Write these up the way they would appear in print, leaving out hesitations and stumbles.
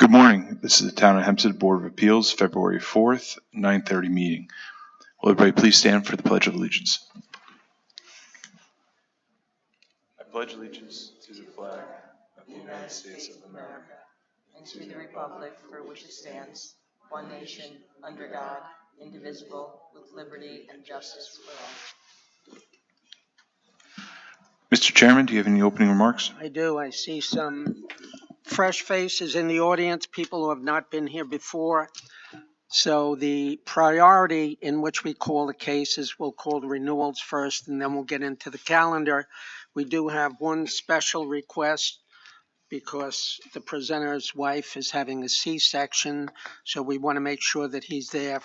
Good morning. This is the Town of Hempstead Board of Appeals, February 4th, 9:30 meeting. Will everybody please stand for the Pledge of Allegiance? I pledge allegiance to the flag of the United States of America and to the republic for which it stands, one nation, under God, indivisible, with liberty and justice for all. Mr. Chairman, do you have any opening remarks? I do. I see some fresh faces in the audience, people who have not been here before. So the priority in which we call the cases, we'll call the renewals first, and then we'll get into the calendar. We do have one special request because the presenter's wife is having a C-section, so we want to make sure that he's there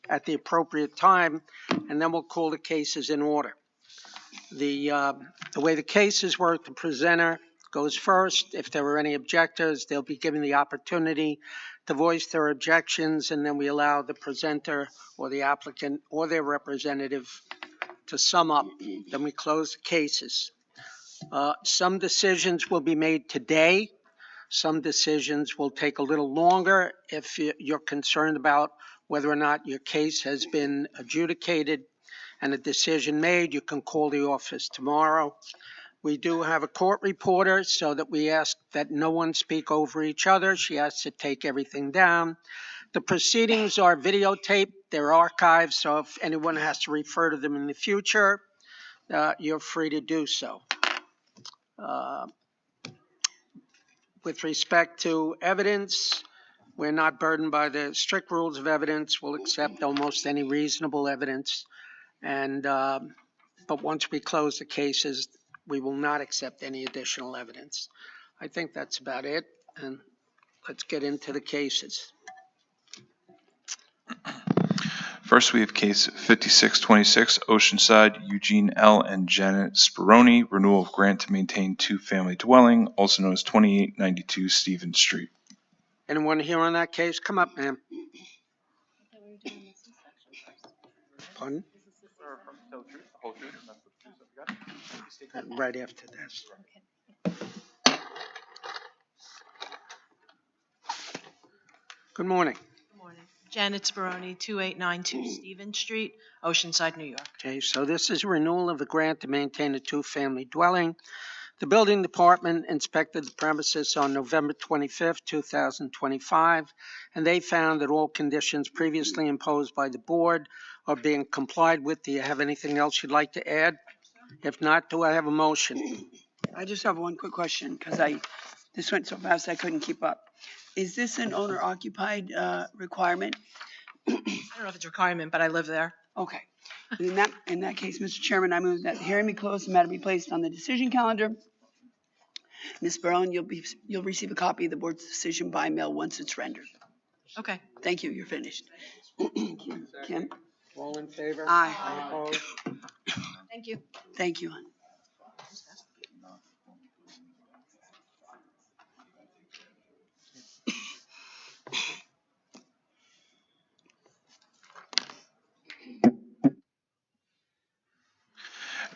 at the appropriate time, and then we'll call the cases in order. The way the cases work, the presenter goes first. If there are any objectors, they'll be given the opportunity to voice their objections, and then we allow the presenter or the applicant or their representative to sum up. Then we close the cases. Some decisions will be made today. Some decisions will take a little longer if you're concerned about whether or not your case has been adjudicated and a decision made. You can call the office tomorrow. We do have a court reporter, so that we ask that no one speak over each other. She has to take everything down. The proceedings are videotaped. They're archived, so if anyone has to refer to them in the future, you're free to do so. With respect to evidence, we're not burdened by the strict rules of evidence. We'll accept almost any reasonable evidence. But once we close the cases, we will not accept any additional evidence. I think that's about it, and let's get into the cases. First, we have case 5626, Oceanside, Eugene L. and Janet Speroni, renewal of grant to maintain two-family dwelling, also known as 2892 Stevens Street. Anyone here on that case? Come up, ma'am. Pardon? Right after this. Good morning. Good morning. Janet Speroni, 2892 Stevens Street, Oceanside, New York. Okay, so this is a renewal of a grant to maintain a two-family dwelling. The building department inspected the premises on November 25th, 2025, and they found that all conditions previously imposed by the board are being complied with. Do you have anything else you'd like to add? If not, do I have a motion? I just have one quick question, because this went so fast I couldn't keep up. Is this an owner-occupied requirement? I don't know if it's a requirement, but I live there. Okay. In that case, Mr. Chairman, I move that the hearing be closed, the matter be placed on the decision calendar. Ms. Barone, you'll receive a copy of the board's decision by mail once it's rendered. Okay. Thank you. You're finished. Kim? All in favor? Aye. Opposed? Thank you. Thank you.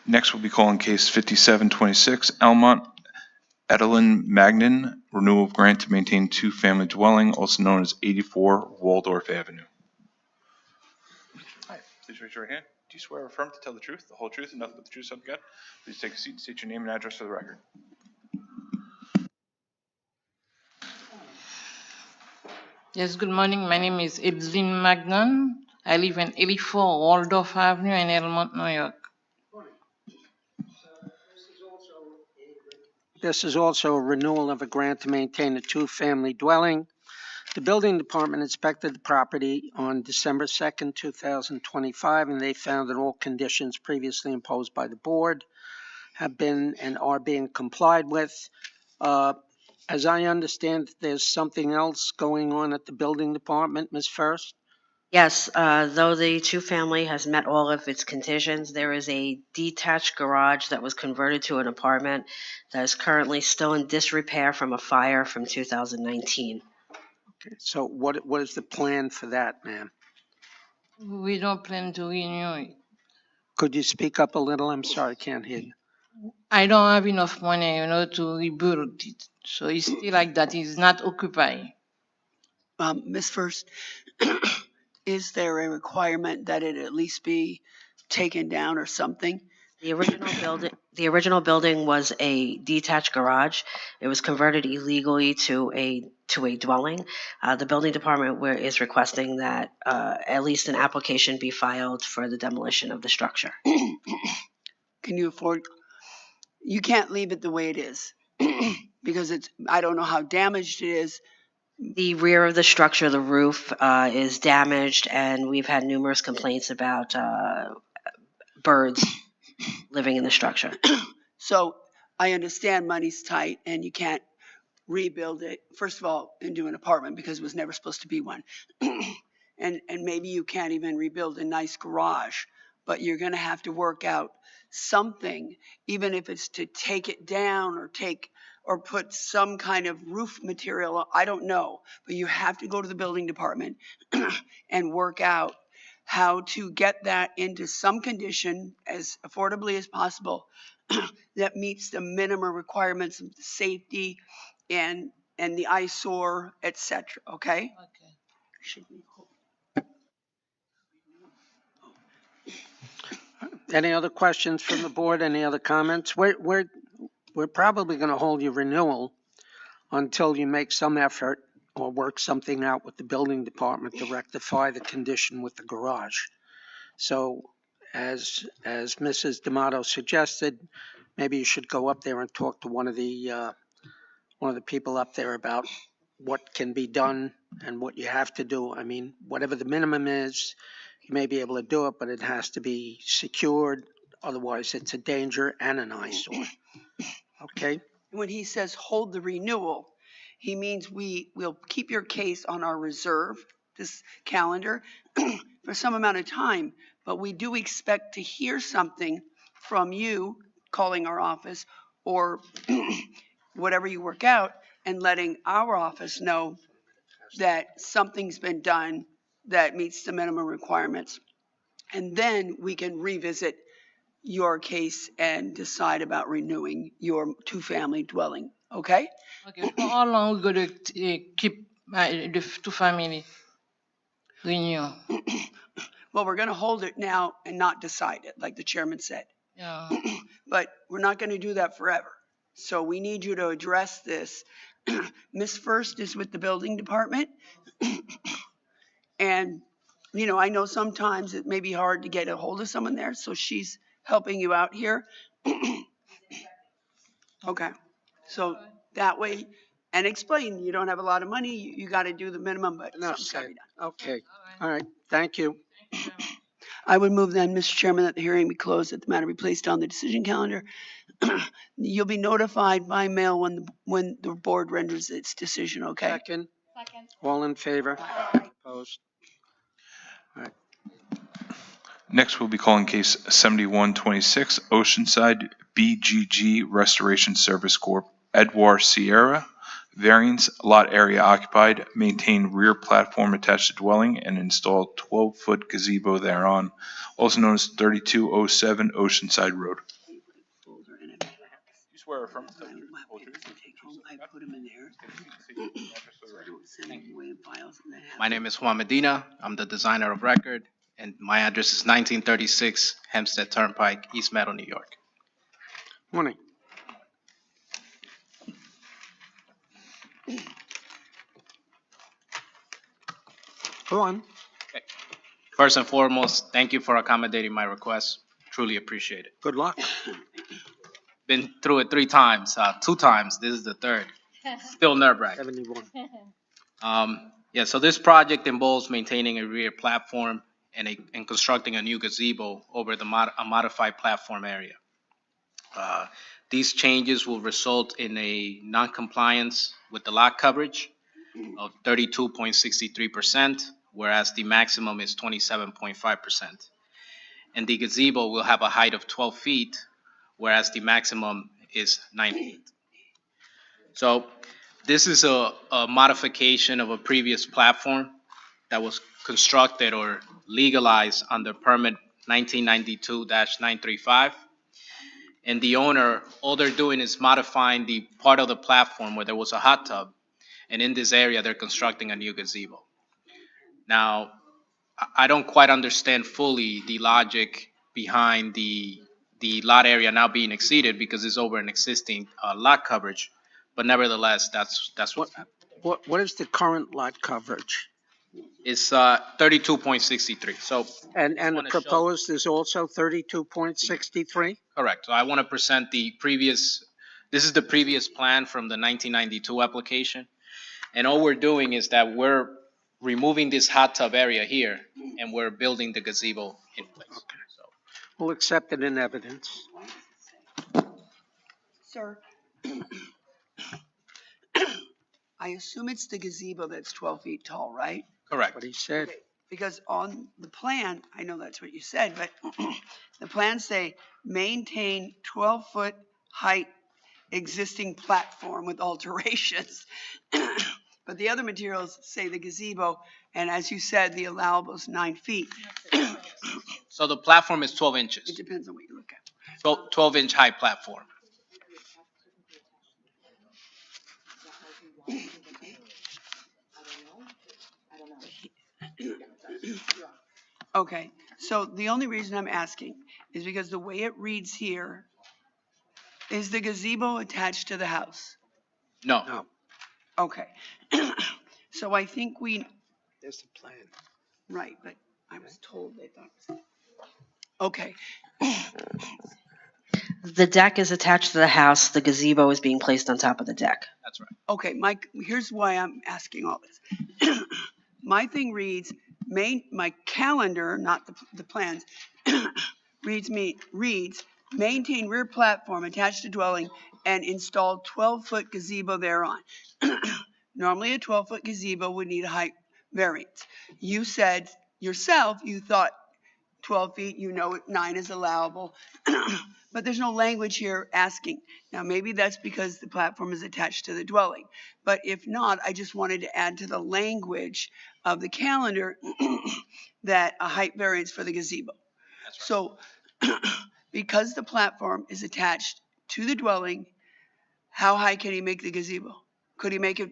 Next, we'll be calling case 5726, Almont Adeline Magnin, renewal of grant to maintain two-family dwelling, also known as 84 Waldorf Avenue. Hi, please raise your right hand. Do you swear or affirm to tell the truth, the whole truth, and nothing but the truth, so help you God? Please take a seat and state your name and address for the record. Yes, good morning. My name is Adeline Magnon. I live in 84 Waldorf Avenue in Elmont, New York. This is also a renewal of a grant to maintain a two-family dwelling. The building department inspected the property on December 2nd, 2025, and they found that all conditions previously imposed by the board have been and are being complied with. As I understand, there's something else going on at the building department, Ms. First? Yes, though the two-family has met all of its conditions, there is a detached garage that was converted to an apartment that is currently still in disrepair from a fire from 2019. Okay, so what is the plan for that, ma'am? We don't plan to renew it. Could you speak up a little? I'm sorry, I can't hear you. I don't have enough money, to rebuild it. So it's still like that. It's not occupied. Ms. First, is there a requirement that it at least be taken down or something? The original building was a detached garage. It was converted illegally to a dwelling. The building department is requesting that at least an application be filed for the demolition of the structure. Can you afford? You can't leave it the way it is because I don't know how damaged it is. The rear of the structure, the roof, is damaged, and we've had numerous complaints about birds living in the structure. So I understand money's tight and you can't rebuild it, first of all, into an apartment because it was never supposed to be one. And maybe you can't even rebuild a nice garage, but you're going to have to work out something, even if it's to take it down or put some kind of roof material. I don't know, but you have to go to the building department and work out how to get that into some condition as affordably as possible that meets the minimum requirements of safety and the eyesore, etc. Okay? Okay. Should we hold? Any other questions from the board? Any other comments? We're probably going to hold your renewal until you make some effort or work something out with the building department to rectify the condition with the garage. So as Mrs. D'Amato suggested, maybe you should go up there and talk to one of the people up there about what can be done and what you have to do. I mean, whatever the minimum is, you may be able to do it, but it has to be secured. Otherwise, it's a danger and an eyesore. Okay? When he says hold the renewal, he means will keep your case on our reserve, this calendar, for some amount of time. But we do expect to hear something from you calling our office or whatever you work out and letting our office know that something's been done that meets the minimum requirements. And then we can revisit your case and decide about renewing your two-family dwelling. Okay? Okay. For how long we going to keep the two family renew? Well, we're going to hold it now and not decide it, like the chairman said. Yeah. But we're not going to do that forever. So we need you to address this. Miss First is with the building department. And, I know sometimes it may be hard to get a hold of someone there. So she's helping you out here. Okay. So that way, and explain, you don't have a lot of money. You got to do the minimum, but Enough something's got to said. be done. Okay. All right. Thank you. I would move then, Mr. Chairman, that the hearing be closed, that the matter be placed on the decision calendar. You'll be notified by mail when the board renders its decision, okay? Second. All in favor? Opposed? Next, we'll be calling case 7126, Oceanside BGG Restoration Service Corp., Edouard Sierra. Variance, lot area occupied, maintain rear platform attached to dwelling, and install 12-foot gazebo thereon, also known as 3207 Oceanside Road. You swear or affirm? I put them in there. So I don't send them away in files and they have. My name is Juan Medina. I'm the designer of record, and my address is 1936 Hempstead Turnpike, East Meadow, New York. Morning. Go on. First and foremost, thank you for accommodating my request. Truly appreciate it. Good luck. Been through it 3 times, 2 times. This is the 3rd. Still nerve-wracking. 71. So this project involves maintaining a rear platform and constructing a new gazebo over a modified platform area. These changes will result in a non-compliance with the lot coverage of 32.63%, whereas the maximum is 27.5%. And the gazebo will have a height of 12 feet, whereas the maximum is 9 feet. So this is a modification of a previous platform that was constructed or legalized under permit 1992-935. And the owner, all they're doing is modifying the part of the platform where there was a hot tub. And in this area, they're constructing a new gazebo. Now, I don't quite understand fully the logic behind the lot area now being exceeded because it's over an existing lot coverage. But nevertheless, that's what's happening. What is the current lot coverage? It's 32.63. So And just the wanna show- proposed is also 32.63? Correct. So I want to present the previous, this is the previous plan from the 1992 application. And all we're doing is that we're removing this hot tub area here and we're building the gazebo in place. So, We'll accept it in evidence. Sir, I assume it's the gazebo that's 12 feet tall, right? correct. What he said. Okay, because on the plan, I know that's what you said, but the plans say maintain 12-foot height existing platform with alterations. But the other materials say the gazebo, and as you said, the allowable is 9 feet. So the platform is 12 It inches, depends on what you look at. 12-inch high platform. Okay, so the only reason I'm asking is because the way it reads here, is the gazebo attached to the house? No, No, Okay. So I think we, there's the plan. right, but I was told they thought. Okay, The deck is attached to the house. The gazebo is being placed on top of the deck. that's right. okay, Mike, here's why I'm asking all this. My thing reads, my calendar, not the plans, reads, maintain rear platform attached to dwelling and install 12-foot gazebo thereon. Normally, a 12-foot gazebo would need a height variance. You said yourself, you thought 12 feet, 9 is allowable, but there's no language here asking. Now, maybe that's because the platform is attached to the dwelling, but if not, I just wanted to add to the language of the calendar that a height variance for the gazebo. So, because the platform is attached to the dwelling, how high can he make the gazebo? Could he make it?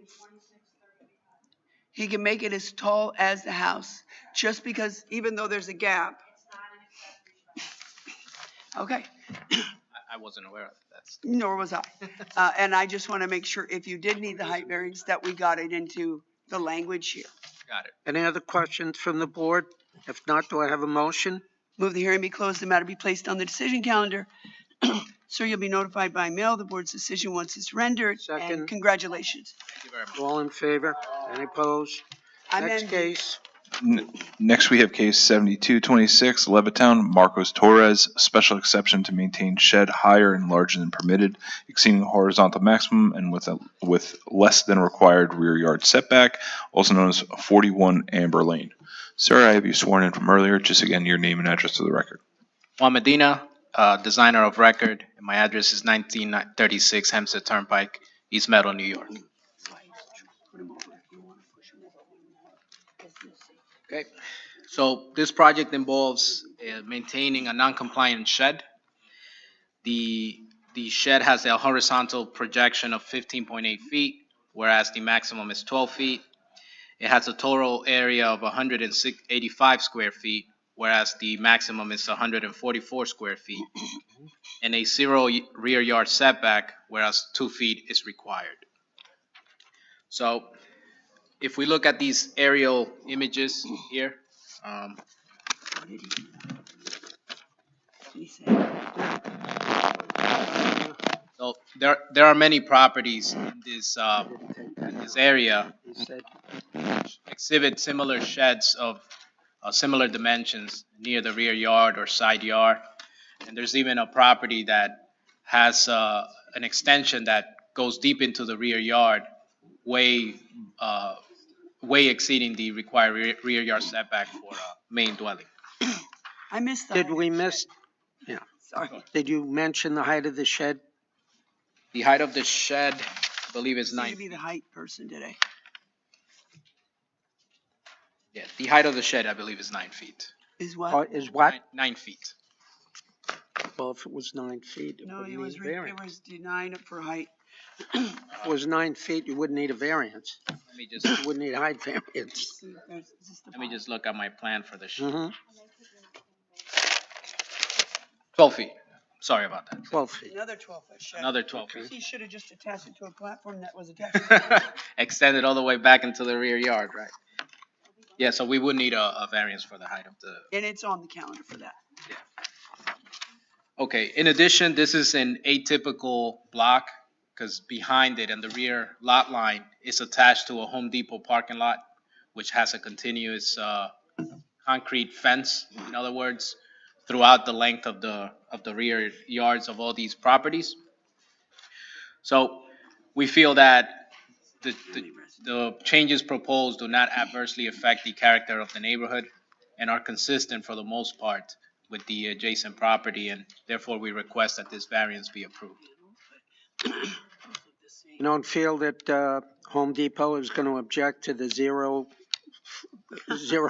He can make it as tall as the house, just because even though there's a gap. Okay, I wasn't aware of that. nor was I. And I just want to make sure if you did need the height variance, that we got it into the language here. Got it. Any other questions from the board? If not, do I have a motion? Move the hearing be closed, the matter be placed on the decision calendar. Sir, you'll be notified by mail the board's decision once it's rendered. Second. And congratulations. Thank you very much. All in favor? Any opposed? I'm Next in. case, Next, we have case 7226, Levittown, Marcos Torres, special exception to maintain shed higher and larger than permitted, exceeding the horizontal maximum and with less than required rear yard setback, also known as 41 Amber Lane. Sir, I have you sworn in from earlier. Just again, your name and address to the record. Juan Medina, designer of record, and my address is 1936 Hempstead Turnpike, East Meadow, New York. okay, So this project involves maintaining a non-compliant shed. The shed has a horizontal projection of 15.8 feet, whereas the maximum is 12 feet. It has a total area of 185 square feet, whereas the maximum is 144 square feet. And a 0 rear yard setback, whereas 2 feet is required. So if we look at these aerial images here, so there are many properties in this area he said, which exhibit similar sheds of similar dimensions near the rear yard or side yard. And there's even a property that has an extension that goes deep into the rear yard, way exceeding the required rear yard setback for a main dwelling. I missed that. did we miss, Sorry. did you mention the height of the shed? The height of the shed, I believe, is Seem 9 to be feet. the height person today. Yeah, the height of the shed, I believe, is 9 feet. Is what? Is what? 9 feet. Well, if it was 9 feet, it No, wouldn't it was, need a variance. it was denied for height. If it was 9 feet, you wouldn't need a variance. Let me just, You wouldn't need a height variance. See, there's, is this the let me file? just look at my plan for the shed. Mm-hmm, 12 feet. Sorry about that. 12 feet. Another 12-foot shed. Another 12 Okay. feet. He should have just attached it to a platform that was attached. Extended all the way back into the rear yard, right? Yeah, so we would need a variance for the height of the. And it's on the calendar for that. Okay, in addition, this is an atypical block because behind it and the rear lot line is attached to a Home Depot parking lot, which has a continuous concrete fence, in other words, throughout the length of the rear yards of all these properties. So we feel that the changes proposed do not adversely affect the character of the neighborhood and are consistent for the most part with the adjacent property, and therefore we request that this variance be approved. You don't feel that Home Depot is going to object to the 0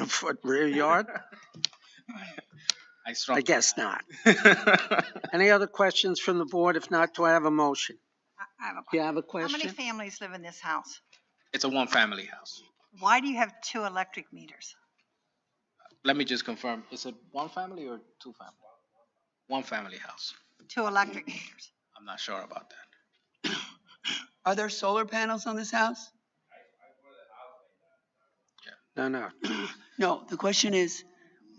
foot rear yard? I guess not. Any other questions from the board? If not, do I have a motion? I have a You have a question. How many question? families live in this house? It's a one-family house. Why do you have 2 electric meters? Let me just confirm, is it one family or two family? One family house. 2 electric meters. I'm not sure about that. Are there solar panels on this house? No, no. No, the question is,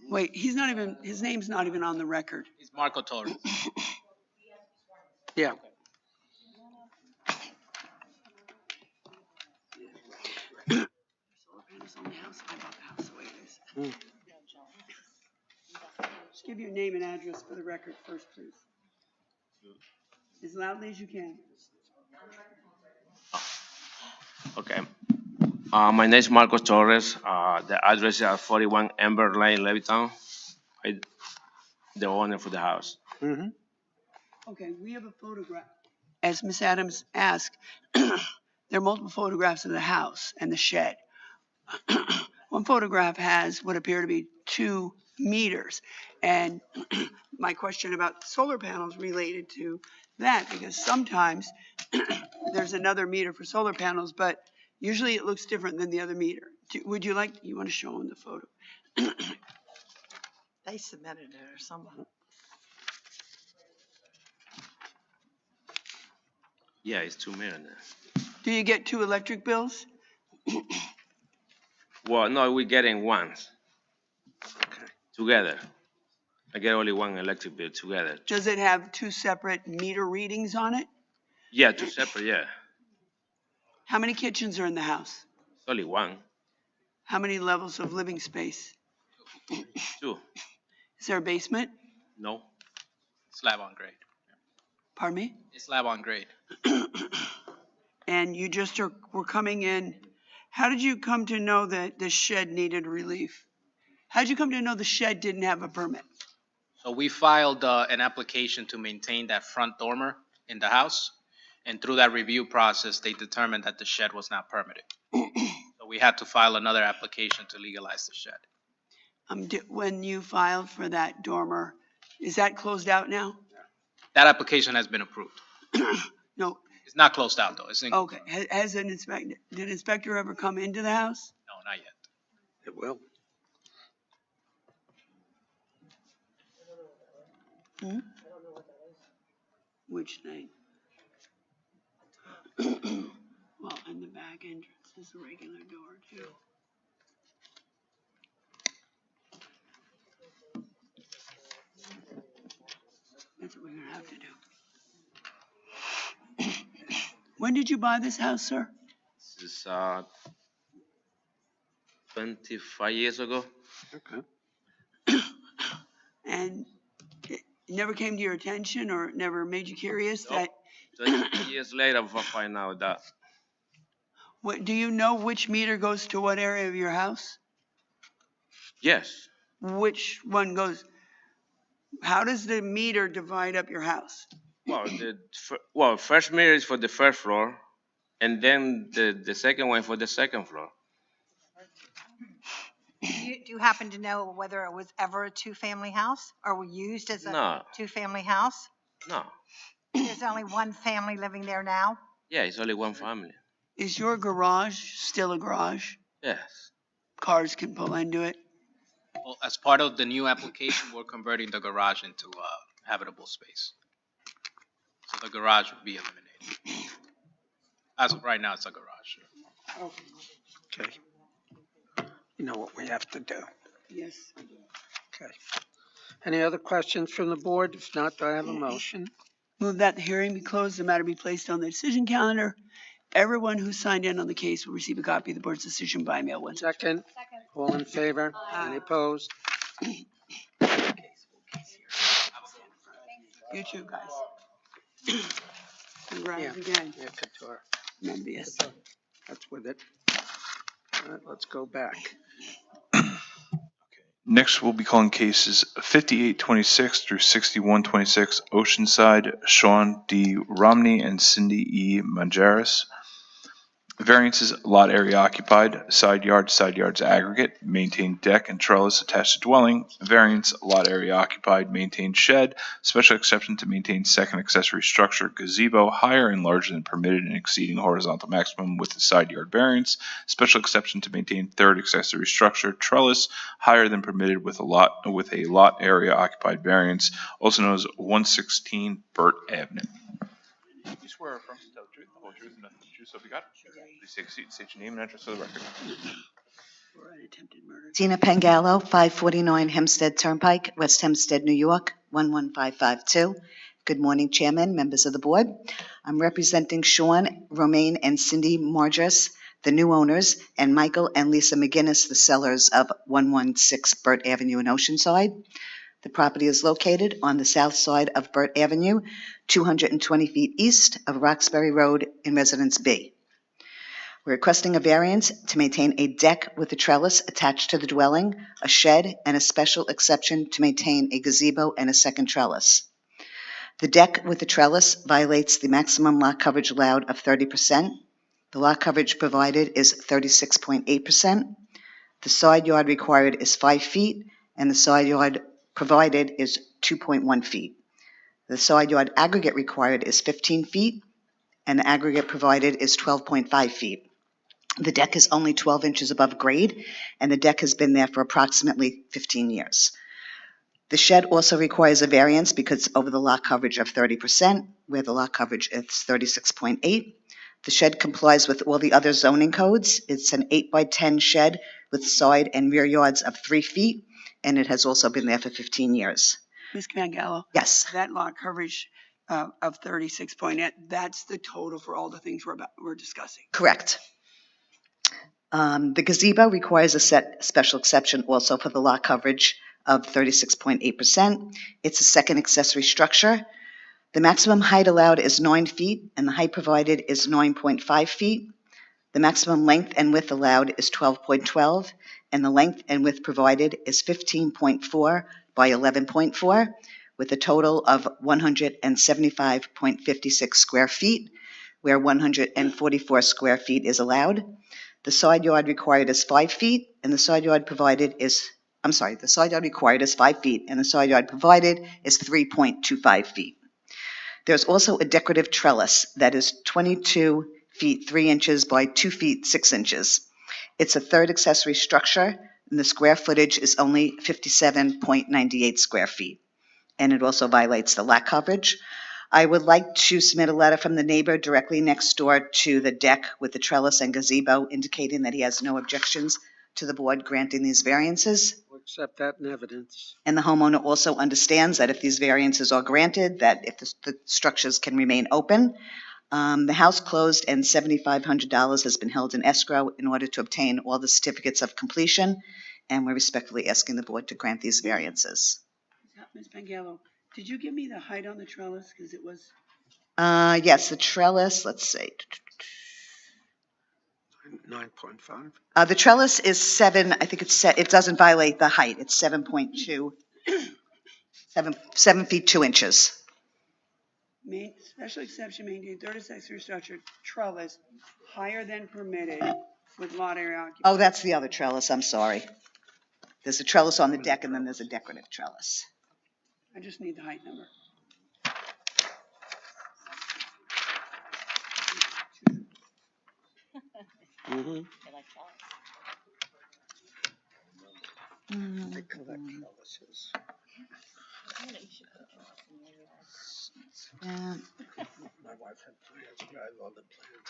wait, he's not even, his name's not even on the record. It's Marco Torres. Yeah. Solar panels on the house? I bought the house the way it is. Hmm. Just give your name and address for the record first, please. As loudly as you can. Okay. My name is Marcos Torres. The address is at 41 Amber Lane, Levittown. I'm the owner for the house. Mm-hmm. Okay, we have a photograph. As Ms. Adams asked, there are multiple photographs of the house and the shed. One photograph has what appear to be 2 meters. And my question about solar panels related to that, because sometimes there's another meter for solar panels, but usually it looks different than the other meter. Would you like, you want to show them the photo? They submitted it or someone. Yeah, it's 2 million. Do you get 2 electric bills? Well, no, we're getting one together. I get only one electric bill together. Does it have 2 separate meter readings on it? Yeah, 2 separate, yeah. How many kitchens are in the house? It's only one, How many levels of living space? 2. Is there a basement? No, Slab on grade. Pardon me? It's slab on grade. And you just were coming in. How did you come to know that the shed needed relief? How did you come to know the shed didn't have a permit? So we filed an application to maintain that front dormer in the house. And through that review process, they determined that the shed was not permitted. So we had to file another application to legalize the shed. When you filed for that dormer, is that closed out now? That application has been approved. No. It's not closed out though. It's in, Okay. Has an inspector, did an inspector ever come into the house? no, not yet. It will. Which thing? Well, and the back entrance is a regular door too. That's what we're gonna have to do. When did you buy this house, sir? this is 25 years ago. Okay. And it never came to your attention or it never made you curious Nope. that, 20 years later, I find out that. what, do you know which meter goes to what area of your house? Yes, Which one goes, how does the meter divide up your house? well, first meter is for the first floor, and then the second one for the second floor. Do you happen to know whether it was ever a two-family house or were used as a No, two-family house? no. There's only one family living there now? Yeah, it's only one family. Is your garage still a garage? Yes. Cars can pull into it? Well, as part of the new application, we're converting the garage into habitable space. So the garage would be eliminated. As of right now, it's a garage. Okay. You know what we have to do. Yes. Okay. Any other questions from the board? If not, do I have a motion? Move that the hearing be closed, the matter be placed on the decision calendar. Everyone who signed in on the case will receive a copy of the board's decision by mail once. Second? All in favor? Any opposed? You too, guys. Congrats again. Yeah, Couture. Membius. That's with it. All right, let's go back. Next, we'll be calling cases 5826 through 6126 Oceanside, Sean D. Romney and Cindy E. Manjaris. Variances: lot area occupied, side yards aggregate, maintained deck and trellis attached to dwelling. Variance: lot area occupied, maintained shed, special exception to maintain second accessory structure, gazebo higher and larger than permitted and exceeding horizontal maximum with the side yard variance. Special exception to maintain third accessory structure, trellis higher than permitted with a lot area occupied variance, also known as 116 Burt Avenue. You swear or affirm to tell the truth, the whole truth, and nothing but the truth, so help you God? Please take a seat, state your name and address for the record. For an attempted murder. Tina Pangallo, 549 Hempstead Turnpike, West Hempstead, New York, 11552. Good morning, Chairman, members of the board. I'm representing Sean, Romaine, and Cindy Margis, the new owners, and Michael and Lisa McGinnis, the sellers of 116 Burt Avenue in Oceanside. The property is located on the south side of Burt Avenue, 220 feet east of Roxbury Road in Residence B. We're requesting a variance to maintain a deck with a trellis attached to the dwelling, a shed, and a special exception to maintain a gazebo and a second trellis. The deck with the trellis violates the maximum lot coverage allowed of 30%. The lot coverage provided is 36.8%. The side yard required is 5 feet, and the side yard provided is 2.1 feet. The side yard aggregate required is 15 feet, and the aggregate provided is 12.5 feet. The deck is only 12 inches above grade, and the deck has been there for approximately 15 years. The shed also requires a variance because it's over the lot coverage of 30%, where the lot coverage is 36.8. The shed complies with all the other zoning codes. It's an 8x10 shed with side and rear yards of 3 feet, and it has also been there for 15 years. Ms. Mangallo? Yes. That lot coverage of 36.8, that's the total for all the things we're discussing. Correct. The gazebo requires a special exception also for the lot coverage of 36.8%. It's a second accessory structure. The maximum height allowed is 9 feet, and the height provided is 9.5 feet. The maximum length and width allowed is 12.12, and the length and width provided is 15.4 by 11.4, with a total of 175.56 square feet, where 144 square feet is allowed. The side yard required is 5 feet, and the side yard provided is, the side yard required is 5 feet, and the side yard provided is 3.25 feet. There's also a decorative trellis that is 22 feet 3 inches by 2 feet 6 inches. It's a third accessory structure, and the square footage is only 57.98 square feet, and it also violates the lot coverage. I would like to submit a letter from the neighbor directly next door to the deck with the trellis and gazebo indicating that he has no objections to the board granting these variances. We'll accept that in evidence. And the homeowner also understands that if these variances are granted, that if the structures can remain open. The house closed and $7,500 has been held in escrow in order to obtain all the certificates of completion, and we're respectfully asking the board to grant these variances. Ms. Pangallo, did you give me the height on the trellis? Because it was... Yes, the trellis, let's see. 9.5. The trellis is 7, I think it doesn't violate the height. It's 7.2, 7 feet 2 inches. Special exception maintain third accessory structure trellis higher than permitted with lot area occupied. Oh, that's the other trellis, I'm sorry. There's a trellis on the deck, and then there's a decorative trellis. I just need the height number. Mm-hmm. They like trellis. They collect trellises. Yeah. My wife had plans, but I love the plans.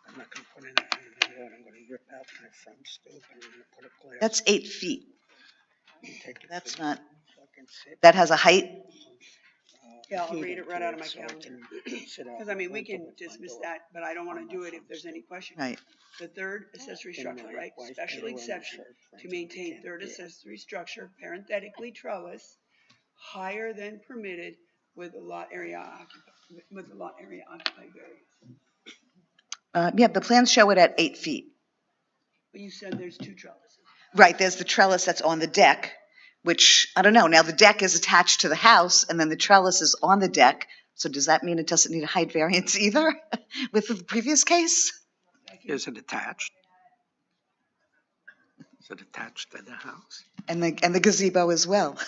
I'm not gonna put anything in the yard. I'm gonna rip out my front stoop and I'm gonna put a glass. That's 8 feet. Take it That's to not, so I can sit, that has a height? Yeah, I'll heat read it into right out of my so I calendar. can sit out Because I mean, we and can open my dismiss door. that, but I don't want to do it if there's any question. Right. The third accessory And structure, my right? wife Special made her own exception shirt, to friends, maintain and third yeah. accessory structure, parenthetically trellis, higher than permitted with the lot area occupied variance. Yeah, the plans show it at 8 feet. But you said there's 2 trellises. Right, there's the trellis that's on the deck, which, I don't know, now the deck is attached to the house, and then the trellis is on the deck, so does that mean it doesn't need a height variance either with the previous case? Is it attached? Is it attached to the house? And the gazebo as well.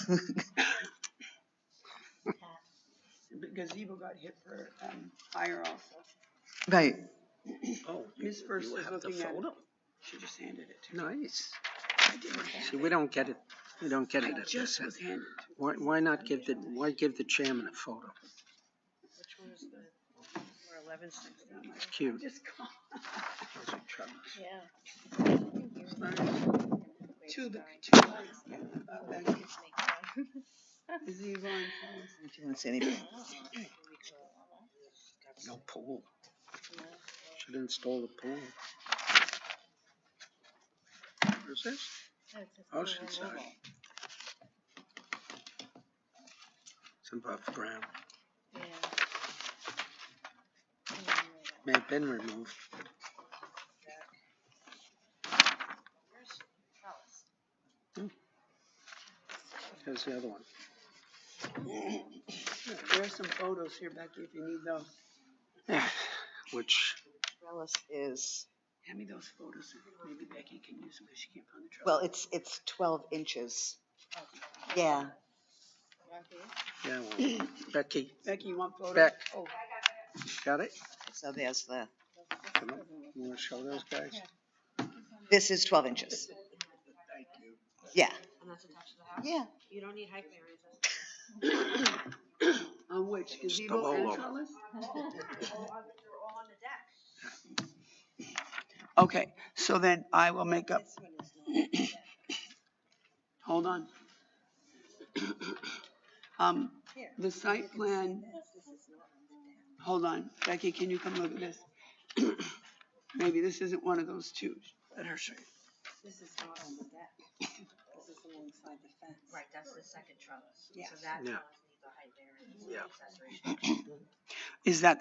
The gazebo got hit for fire also. Right. Oh, Miss First is have the looking at it. photo? She just handed it to me. Nice. I didn't have See, it. we don't get it. We don't get I it at just this was end. handed. Why not give the chairman a photo? Which one is the, or 1160? It's cute. Just call. Those are trellis. Yeah. To the gazebo and trellis. If you want to say anything. No pool. Should install a pool. Where's this? Oceanside. It's above ground. May have been removed. Here's the other one. There's some photos here, Becky, if you need those. Yeah, which, Trellis is, Hand me those photos. Maybe Becky can use them because she can't find the trellis. well, it's 12 inches. Yeah. yeah, well, Becky, Becky, you want photos? Beck. Oh, got it? So there's the, Come on. You want to show those guys? this is 12 inches. Yeah. And that's attached to the house? Yeah. You don't need height variances. on which, gazebo Stolo. and trellis? They're all on the deck. Okay, so then I will make up. Hold on. The site plan. Hold on, Becky, can you come look at this? Maybe this isn't one of those two. Let her show you. This is not on the deck. This is alongside the fence. Right, that's the second trellis. Yeah. So that Yeah. trellis needs a height variance. Yeah. Accessory structure. Is that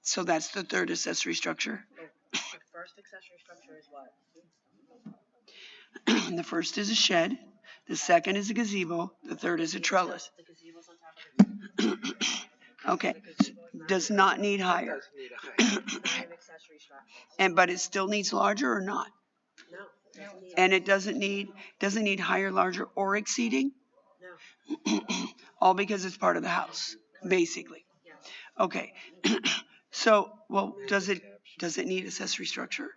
so that's the third accessory structure? The first accessory structure is what? The first is a shed, the second is a gazebo, the third is a trellis. The gazebo's on top of the. Okay, does not need higher. Does need a height. It's not an accessory structure. But it still needs larger or not? No. It doesn't need And it doesn't need higher, larger, or exceeding? No. All because it's part of the house, basically. Yeah. Okay. So, well, does it need accessory structure?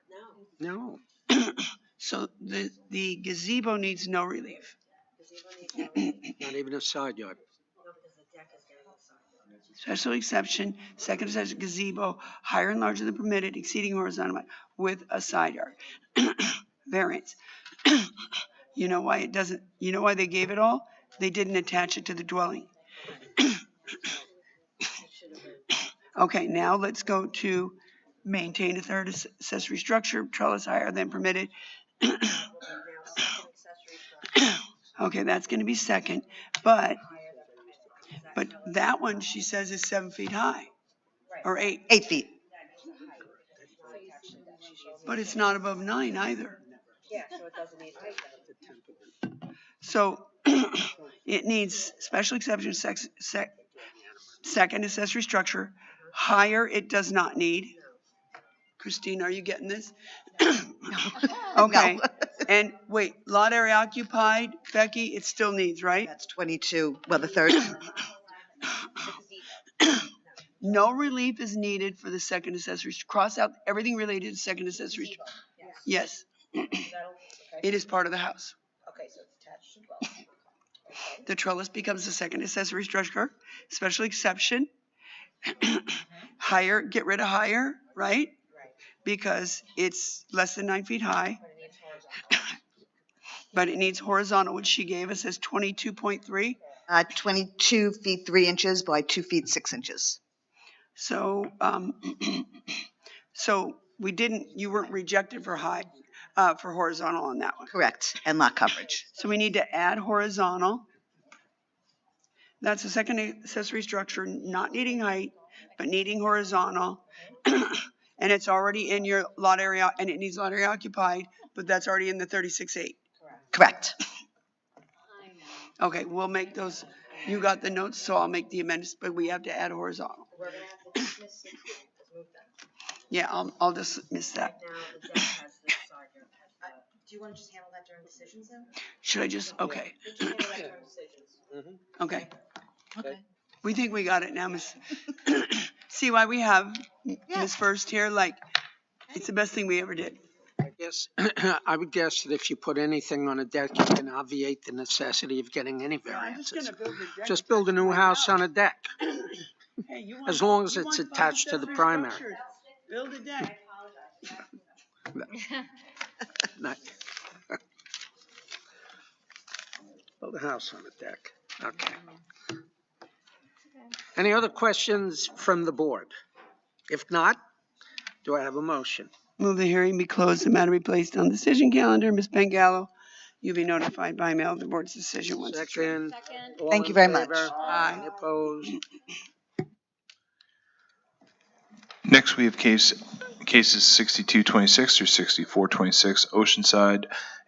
No. No, So the gazebo needs no relief. Gazebo needs no relief. not even a side yard. No, because the deck is getting inside. Special exception, second accessory gazebo, higher and larger than permitted, exceeding horizontal line, with a side yard. Variance. You know why they gave it all? They didn't attach it to the dwelling. Okay, now let's go to maintain a third accessory structure, trellis higher than permitted. Now, second accessory structure. Okay, that's gonna be second, but Higher than that one, she says, is 7 feet high, or 8, 8 feet. but it's not above 9 either. Yeah, so it doesn't need height. So it needs special exception, second accessory structure, higher it does not need. Christine, are you getting this? Okay, And wait, lot area occupied, Becky, it still needs, right? That's 22, well, the third, No relief is needed for the second accessory. Cross out everything related to second accessory. Yes. It is part of the house. Okay, so it's attached to dwelling. Okay. The trellis becomes the second accessory structure. Special exception. Higher, get rid of higher, right? Right. Because it's less than 9 feet high, But it needs horizontal. but it needs horizontal, which she gave us as 22.3. 22 feet 3 inches by 2 feet 6 inches. So, so you weren't rejected for high, for horizontal on that one. Correct, and lot coverage. So we need to add horizontal. That's the second accessory structure, not needing height, but needing horizontal. And it's already in your lot area, and it needs lot area occupied, but that's already in the 36.8. Correct. Okay, we'll make those, you got the notes, so I'll make the amendments, but we have to add horizontal. We're gonna have to dismiss 16, let's move that. Yeah, I'll dismiss that. Now, the deck has this side here. Do you wanna just handle that during decisions then? Should I just, okay, We can handle that during decisions. okay. Okay. We think we got it now, Miss. See why we have Yeah. Miss First here, like, it's the best thing we ever did. I guess, I would guess that if you put anything on a deck, you can obviate the necessity of getting any variances. build the deck. Just build a new house on a deck. Hey, you want- as long as you it's want attached to the accessory primary. structures, Build a deck. Not- Build a house on a deck. Okay. Any other questions from the board? If not, do I have a motion? Move the hearing be closed, the matter be placed on the decision calendar. Ms. Pengallo, you'll be notified by mail of the board's decision once it's ready. Second. All Thank in you very much. favor? Aye. Any opposed? Next, we have cases 6226 through 6426 Oceanside.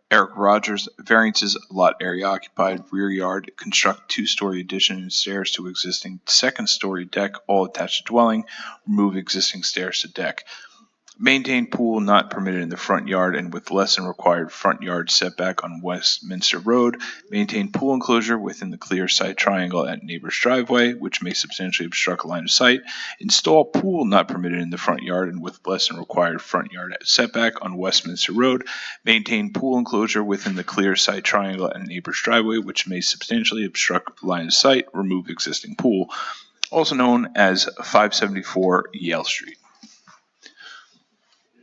Eric Rogers, variances, lot area occupied, rear yard, construct 2-story addition and stairs to existing 2nd-story deck, all attached to dwelling, remove existing stairs to deck. Maintain pool not permitted in the front yard and with less than required front yard setback on Westminster Road. Maintain pool enclosure within the clear sight triangle at neighbor's driveway, which may substantially obstruct line of sight. Install pool not permitted in the front yard and with less than required front yard setback on Westminster Road. Maintain pool enclosure within the clear sight triangle at neighbor's driveway, which may substantially obstruct line of sight. Remove existing pool, also known as 574 Yale Street.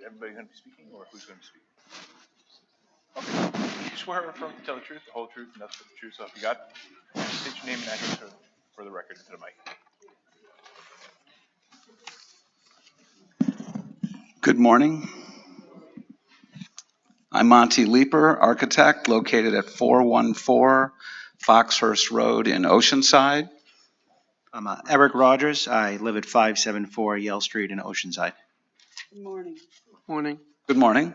Everybody going to be speaking, or who's going to speak? Okay. You swear or affirm to tell the truth, the whole truth, and nothing but the truth. So if you got, state your name and address for the record into the mic. Good morning. I'm Monty Leeper, architect, located at 414 Foxhurst Road in Oceanside. I'm Eric Rogers. I live at 574 Yale Street in Oceanside. Good morning. Morning. Good morning.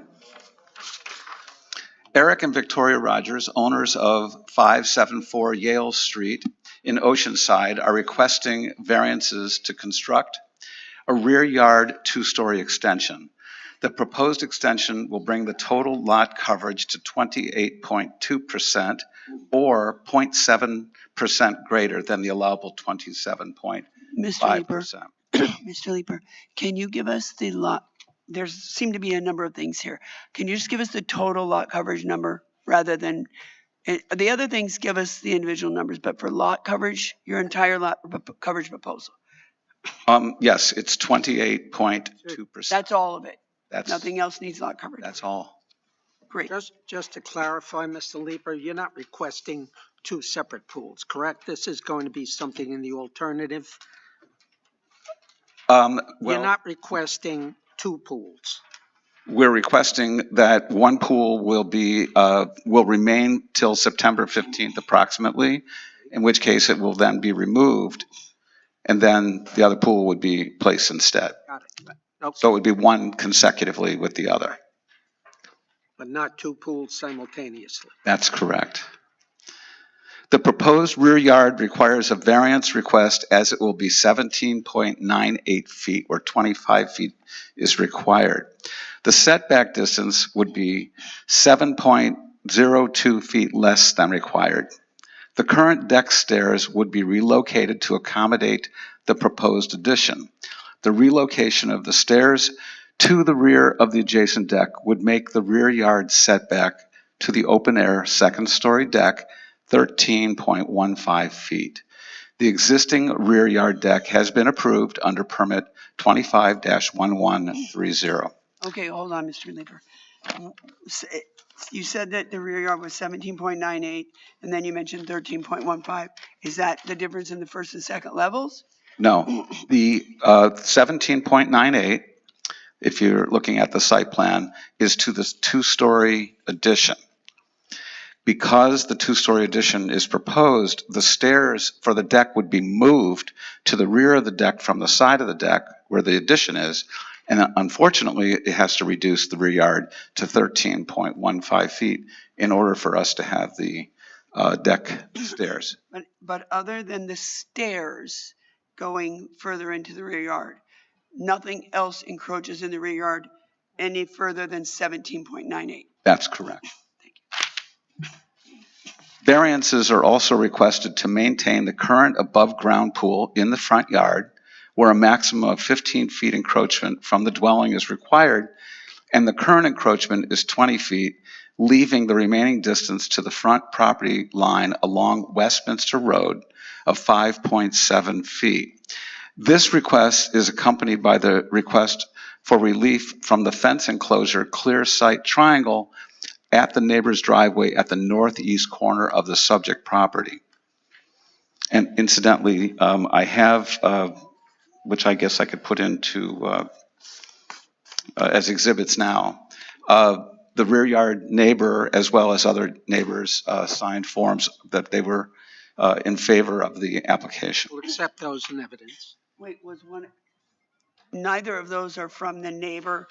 Eric and Victoria Rogers, owners of 574 Yale Street in Oceanside, are requesting variances to construct a rear yard 2-story extension. The proposed extension will bring the total lot coverage to 28.2% or 0.7% greater than the allowable 27.5%. Mr. Leeper, can you give us the lot? There seem to be a number of things here. Can you just give us the total lot coverage number rather than, the other things give us the individual numbers, but for lot coverage, your entire lot coverage proposal? Yes, it's 28.2%. That's all of it. That's Nothing else needs lot coverage. That's all. Great. Just to clarify, Mr. Leeper, you're not requesting 2 separate pools, correct? This is going to be something in the alternative? You're not requesting 2 pools. We're requesting that one pool will remain till September 15th approximately, in which case it will then be removed, and then the other pool would be placed instead. Got it. Okay. So it would be one consecutively with the other. But not 2 pools simultaneously. That's correct. The proposed rear yard requires a variance request as it will be 17.98 feet, where 25 feet is required. The setback distance would be 7.02 feet less than required. The current deck stairs would be relocated to accommodate the proposed addition. The relocation of the stairs to the rear of the adjacent deck would make the rear yard setback to the open-air second-story deck 13.15 feet. The existing rear yard deck has been approved under permit 25-1130. Okay, hold on, Mr. Leeper. You said that the rear yard was 17.98, and then you mentioned 13.15. Is that the difference in the first and second levels? No, the 17.98, if you're looking at the site plan, is to the two-story addition. Because the two-story addition is proposed, the stairs for the deck would be moved to the rear of the deck from the side of the deck where the addition is, and unfortunately, it has to reduce the rear yard to 13.15 feet in order for us to have the deck stairs. But other than the stairs going further into the rear yard, nothing else encroaches in the rear yard any further than 17.98. That's correct. Variances are also requested to maintain the current above-ground pool in the front yard, where a maximum of 15 feet encroachment from the dwelling is required, and the current encroachment is 20 feet, leaving the remaining distance to the front property line along Westminster Road of 5.7 feet. This request is accompanied by the request for relief from the fence enclosure clear sight triangle at the neighbor's driveway at the northeast corner of the subject property. And incidentally, I have, which I guess I could put into as exhibits now, the rear yard neighbor as well as other neighbors signed forms that they were in favor of the application. We'll accept those in evidence. Wait, neither of those are from the neighbor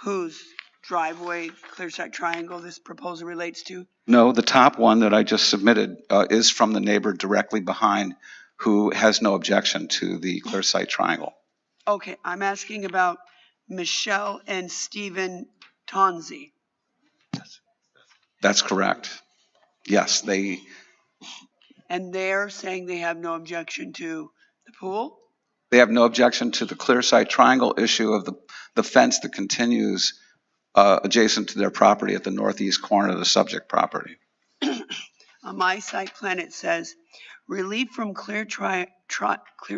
whose driveway clear sight triangle this proposal relates to? No, the top one that I just submitted is from the neighbor directly behind who has no objection to the clear sight triangle. Okay, I'm asking about Michelle and Stephen Tonzi. That's correct. Yes, And they're saying they have no objection to the pool? They have no objection to the clear sight triangle issue of the fence that continues adjacent to their property at the northeast corner of the subject property. On my site plan, it says relief from clear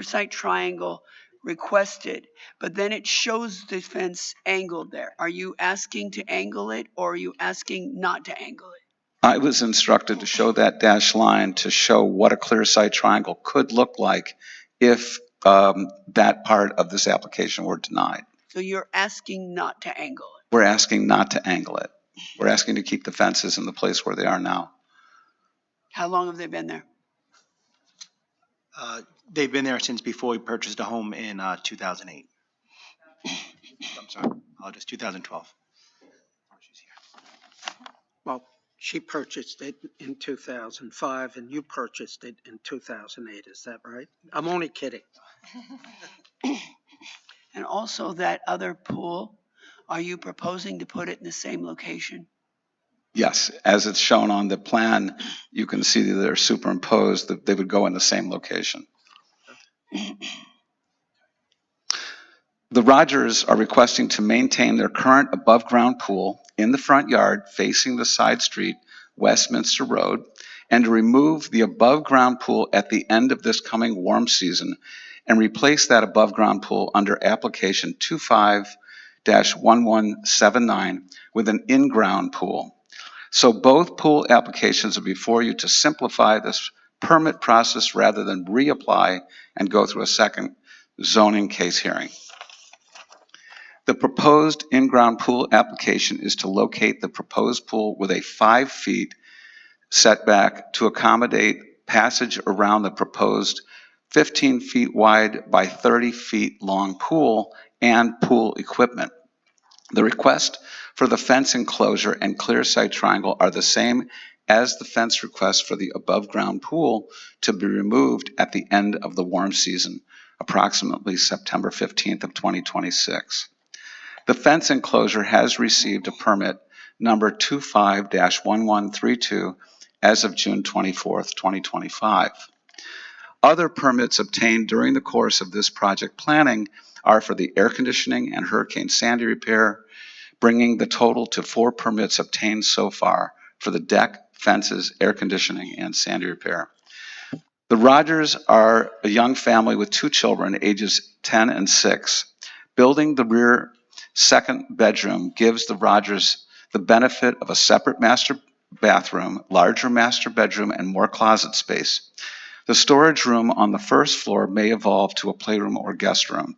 sight triangle requested, but then it shows the fence angled there. Are you asking to angle it, or are you asking not to angle it? I was instructed to show that dashed line to show what a clear sight triangle could look like if that part of this application were denied. So you're asking not to angle it? We're asking not to angle it. We're asking to keep the fences in the place where they are now. How long have they been there? They've been there since before we purchased a home in 2008. I'm sorry, just 2012. Well, she purchased it in 2005 and you purchased it in 2008. Is that right? I'm only kidding. And also that other pool, are you proposing to put it in the same location? Yes, as it's shown on the plan, you can see that they're superimposed, that they would go in the same location. The Rogers are requesting to maintain their current above-ground pool in the front yard facing the side street, Westminster Road, and to remove the above-ground pool at the end of this coming warm season and replace that above-ground pool under application 25-1179 with an in-ground pool. So both pool applications are before you to simplify this permit process rather than reapply and go through a second zoning case hearing. The proposed in-ground pool application is to locate the proposed pool with a 5 feet setback to accommodate passage around the proposed 15 feet wide by 30 feet long pool and pool equipment. The request for the fence enclosure and clear sight triangle are the same as the fence request for the above-ground pool to be removed at the end of the warm season, approximately September 15th of 2026. The fence enclosure has received a permit number 25-1132 as of June 24th, 2025. Other permits obtained during the course of this project planning are for the air conditioning and Hurricane Sandy repair, bringing the total to 4 permits obtained so far for the deck, fences, air conditioning, and Sandy repair. The Rogers are a young family with 2 children, ages 10 and 6. Building the rear second bedroom gives the Rogers the benefit of a separate master bathroom, larger master bedroom, and more closet space. The storage room on the first floor may evolve to a playroom or guest room.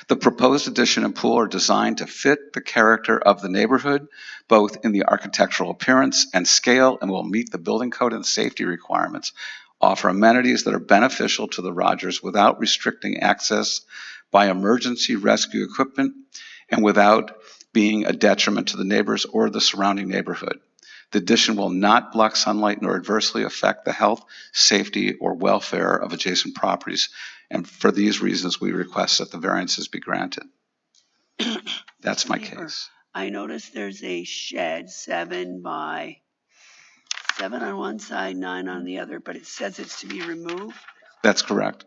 The proposed addition and pool are designed to fit the character of the neighborhood, both in the architectural appearance and scale, and will meet the building code and safety requirements, offer amenities that are beneficial to the Rogers without restricting access by emergency rescue equipment, and without being a detriment to the neighbors or the surrounding neighborhood. The addition will not block sunlight nor adversely affect the health, safety, or welfare of adjacent properties. And for these reasons, we request that the variances be granted. That's my case. I noticed there's a shed 7 by 7 on one side, 9 on the other, but it says it's to be removed. That's correct.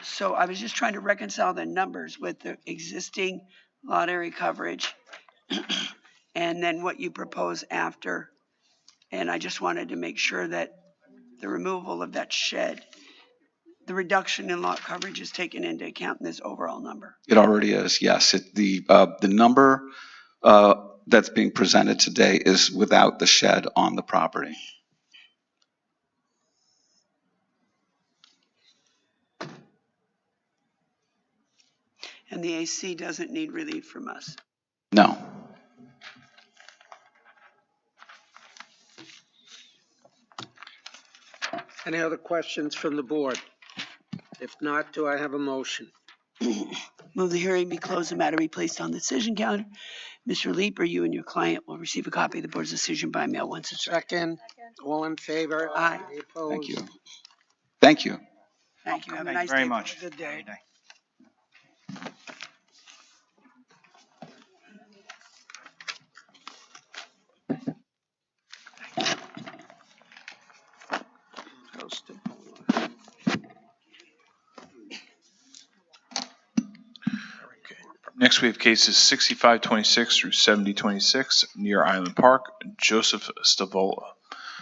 So I was just trying to reconcile the numbers with the existing lot area coverage and then what you propose after. And I just wanted to make sure that the removal of that shed, the reduction in lot coverage is taken into account in this overall number. It already is, yes. The number that's being presented today is without the shed on the property. And the AC doesn't need relief from us. No. Any other questions from the board? If not, do I have a motion? Move the hearing be closed, the matter be placed on the decision calendar. Mr. Leeper, you and your client will receive a copy of the board's decision by mail once it's ready. Second, all in favor? Aye. Any opposed? Thank you. Thank you. Thank you. Have a Thank nice you very day. much. Good day. Goes to- Next, we have cases 6526 through 7026 near Island Park, Joseph Stavola.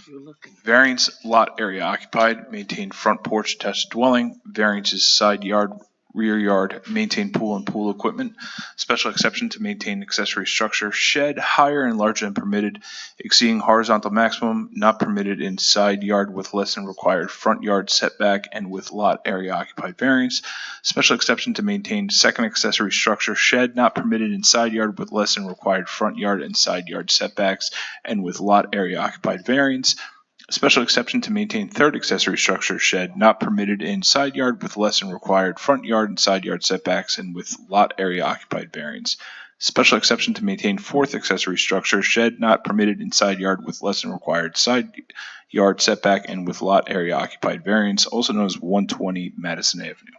You looking? Variance lot area occupied, maintain front porch attached dwelling, variances side yard, rear yard, maintain pool and pool equipment, special exception to maintain accessory structure, shed higher and larger than permitted, exceeding horizontal maximum, not permitted in side yard with less than required front yard setback and with lot area occupied variance, special exception to maintain second accessory structure, shed not permitted in side yard with less than required front yard and side yard setbacks and with lot area occupied variance, special exception to maintain third accessory structure, shed not permitted in side yard with less than required front yard and side yard setbacks and with lot area occupied variance. Special exception to maintain fourth accessory structure, shed not permitted in side yard with less than required side yard setback and with lot area occupied variance, also known as 120 Madison Avenue.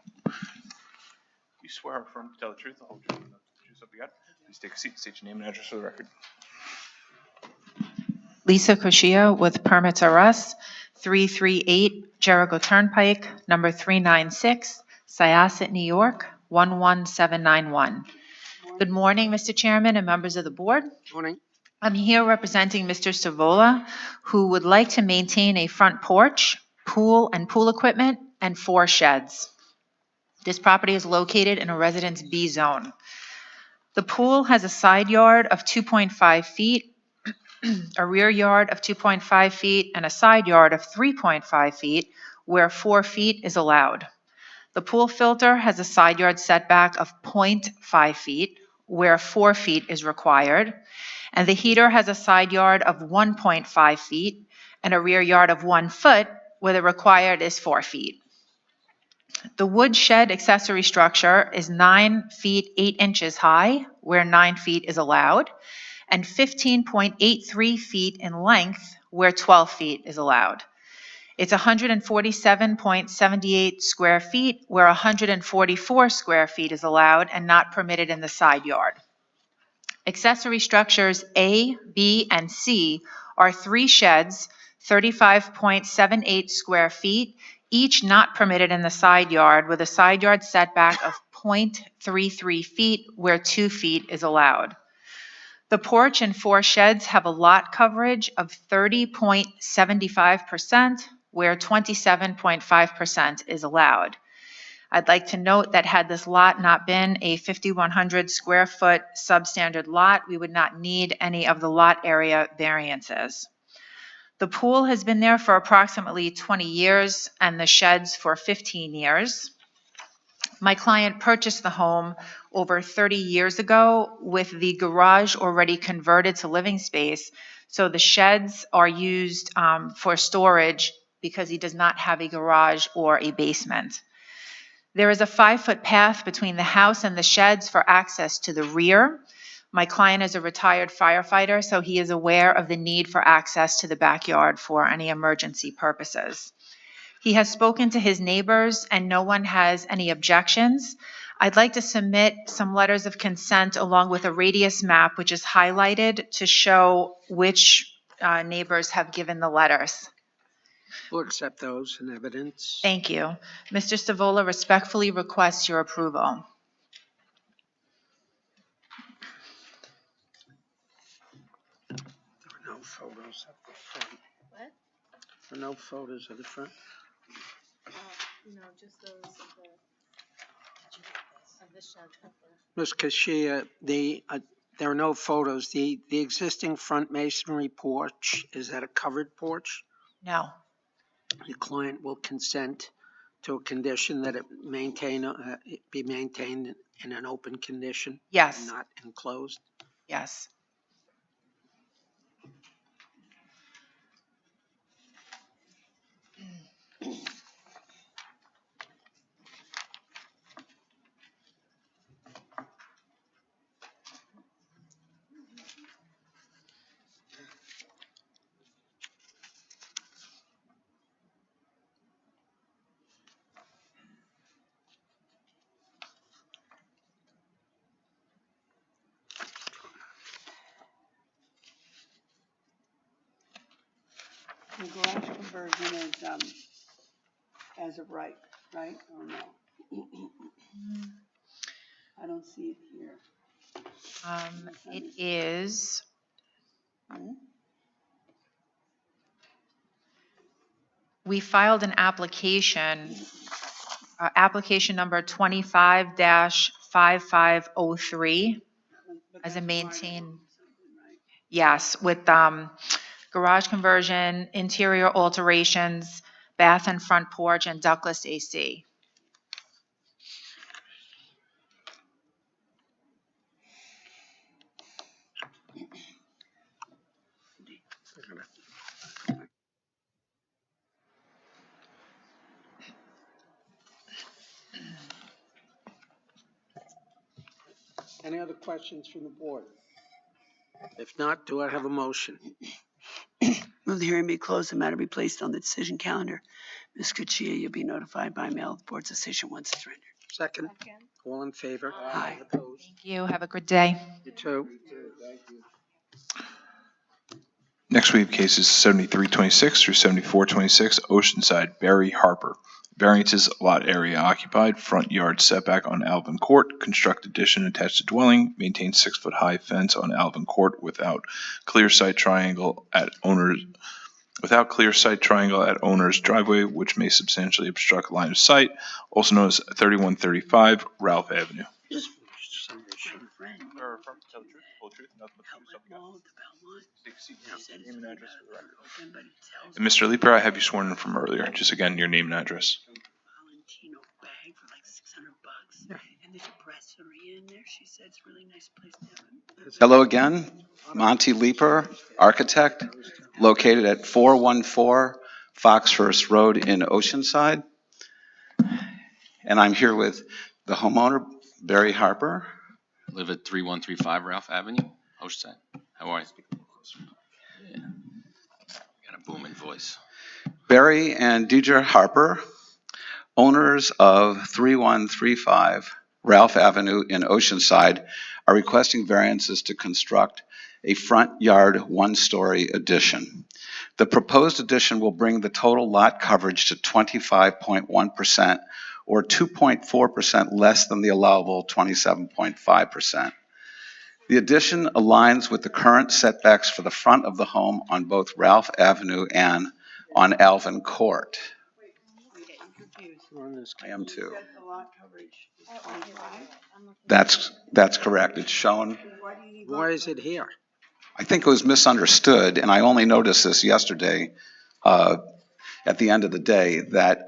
You swear or affirm to tell the truth, the whole truth, and nothing but the truth, so help you God. Please take a seat, state your name and address for the record. Lisa Koshia with Permits R Us, 338 Jericho Turnpike, number 396, Syosset, New York, 11791. Good morning, Mr. Chairman and members of the board. Morning. I'm here representing Mr. Stavola, who would like to maintain a front porch, pool and pool equipment, and 4 sheds. This property is located in a Residence B zone. The pool has a side yard of 2.5 feet, a rear yard of 2.5 feet, and a side yard of 3.5 feet, where 4 feet is allowed. The pool filter has a side yard setback of 0.5 feet, where 4 feet is required, and the heater has a side yard of 1.5 feet and a rear yard of 1 foot, where the required is 4 feet. The wood shed accessory structure is 9 feet 8 inches high, where 9 feet is allowed, and 15.83 feet in length, where 12 feet is allowed. It's 147.78 square feet, where 144 square feet is allowed and not permitted in the side yard. Accessory structures A, B, and C are 3 sheds, 35.78 square feet, each not permitted in the side yard, with a side yard setback of 0.33 feet where 2 feet is allowed. The porch and 4 sheds have a lot coverage of 30.75%, where 27.5% is allowed. I'd like to note that had this lot not been a 5,100 square foot substandard lot, we would not need any of the lot area variances. The pool has been there for approximately 20 years and the sheds for 15 years. My client purchased the home over 30 years ago with the garage already converted to living space. So the sheds are used for storage because he does not have a garage or a basement. There is a 5-foot path between the house and the sheds for access to the rear. My client is a retired firefighter, so he is aware of the need for access to the backyard for any emergency purposes. He has spoken to his neighbors and no one has any objections. I'd like to submit some letters of consent along with a radius map, which is highlighted to show which neighbors have given the letters. We'll accept those in evidence. Thank you. Mr. Stavola respectfully requests your approval. There are no photos of the front. What? There are no photos of the front. No, just those of the shed. Ms. Kashia, there are no photos. The existing front masonry porch, is that a covered porch? No. The client will consent to a condition that it be maintained in an open condition? Yes. Not enclosed? Yes. The garage conversion is, as of right, or no? I don't see it here. It is. We filed an application, application number 25-5503 as a maintain. Yes, with garage conversion, interior alterations, bath and front porch, and ductless AC. Any other questions from the board? If not, do I have a motion? Move the hearing be closed, the matter be placed on the decision calendar. Ms. Kuchia, you'll be notified by mail of the board's decision once it's rendered. Second. All in favor? Aye. Opposed? Thank you. Have a good day. You too. Next, we have cases 7326 through 7426, Oceanside, Barry Harper. Variances, lot area occupied, front yard setback on Alvin Court, construct addition attached to dwelling, maintain 6-foot high fence on Alvin Court without clear sight triangle at owner's driveway, which may substantially obstruct line of sight, also known as 3135 Ralph Avenue. And Mr. Leeper, I have you sworn in from earlier. Just again, your name and address. Valentino bag for like $600. Yeah. And there's a brasserie in there. She said it's a really nice place to have it. Hello again, Monty Leeper, architect, located at 414 Foxhurst Road in Oceanside. And I'm here with the homeowner, Barry Harper. Live at 3135 Ralph Avenue, Oceanside. How are you? Yeah. Got a booming voice. Barry and Deidre Harper, owners of 3135 Ralph Avenue in Oceanside, are requesting variances to construct a front yard one-story addition. The proposed addition will bring the total lot coverage to 25.1%, or 2.4% less than the allowable 27.5%. The addition aligns with the current setbacks for the front of the home on both Ralph Avenue and on Alvin Court. I am too. That's correct. It's shown. Why is it here? I think it was misunderstood, and I only noticed this yesterday at the end of the day, that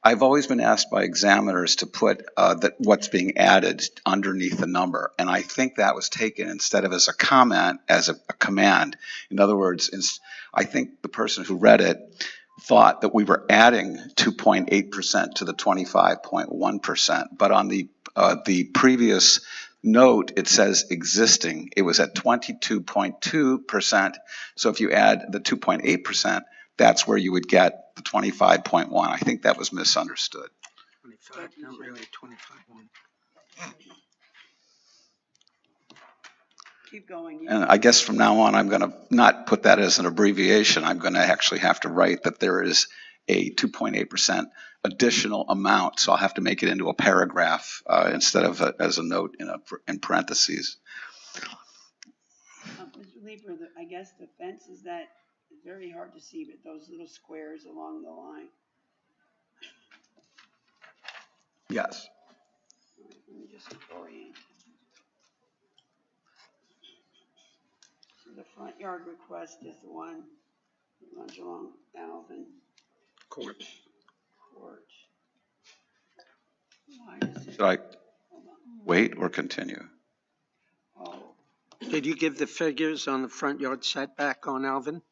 I've always been asked by examiners to put that what's being added underneath the number, and I think that was taken instead of as a comment, as a command. In other words, I think the person who read it thought that we were adding 2.8% to the 25.1%, but on the previous note, it says existing. It was at 22.2%, so if you add the 2.8%, that's where you would get the 25.1. I think that was misunderstood. 25, not really 25.1. Keep going. And I guess from now on, I'm going to not put that as an abbreviation. I'm going to actually have to write that there is a 2.8% additional amount. So I'll have to make it into a paragraph instead of as a note in parentheses. Mr. Leeper, I guess the fence is that it's very hard to see, but those little squares along the line. Yes. Let me just orient. So the front yard request is the one that runs along Alvin Court. Why is it? Should I wait or continue? Oh. Did you give the figures on the front yard setback on Alvin?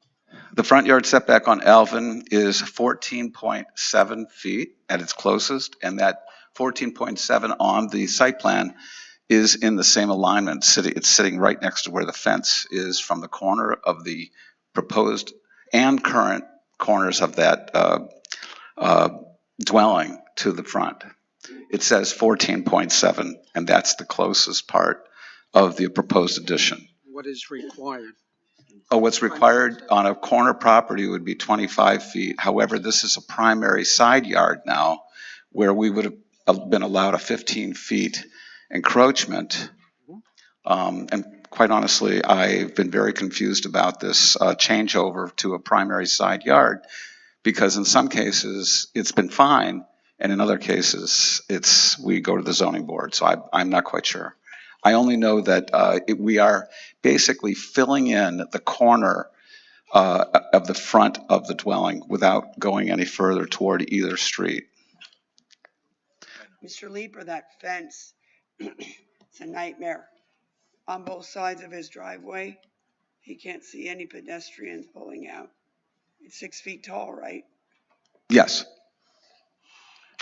The front yard setback on Alvin is 14.7 feet at its closest, and that 14.7 on the site plan is in the same alignment. It's sitting right next to where the fence is from the corner of the proposed and current corners of that dwelling to the front. It says 14.7, and that's the closest part of the proposed addition. What is required? Oh, what's required on a corner property would be 25 feet. However, this is a primary side yard now where we would have been allowed a 15 feet encroachment. And quite honestly, I've been very confused about this changeover to a primary side yard, because in some cases it's been fine, and in other cases we go to the zoning board. So I'm not quite sure. I only know that we are basically filling in the corner of the front of the dwelling without going any further toward either street. Mr. Leeper, that fence, it's a nightmare. On both sides of his driveway, he can't see any pedestrians pulling out. It's 6 feet tall, right? Yes.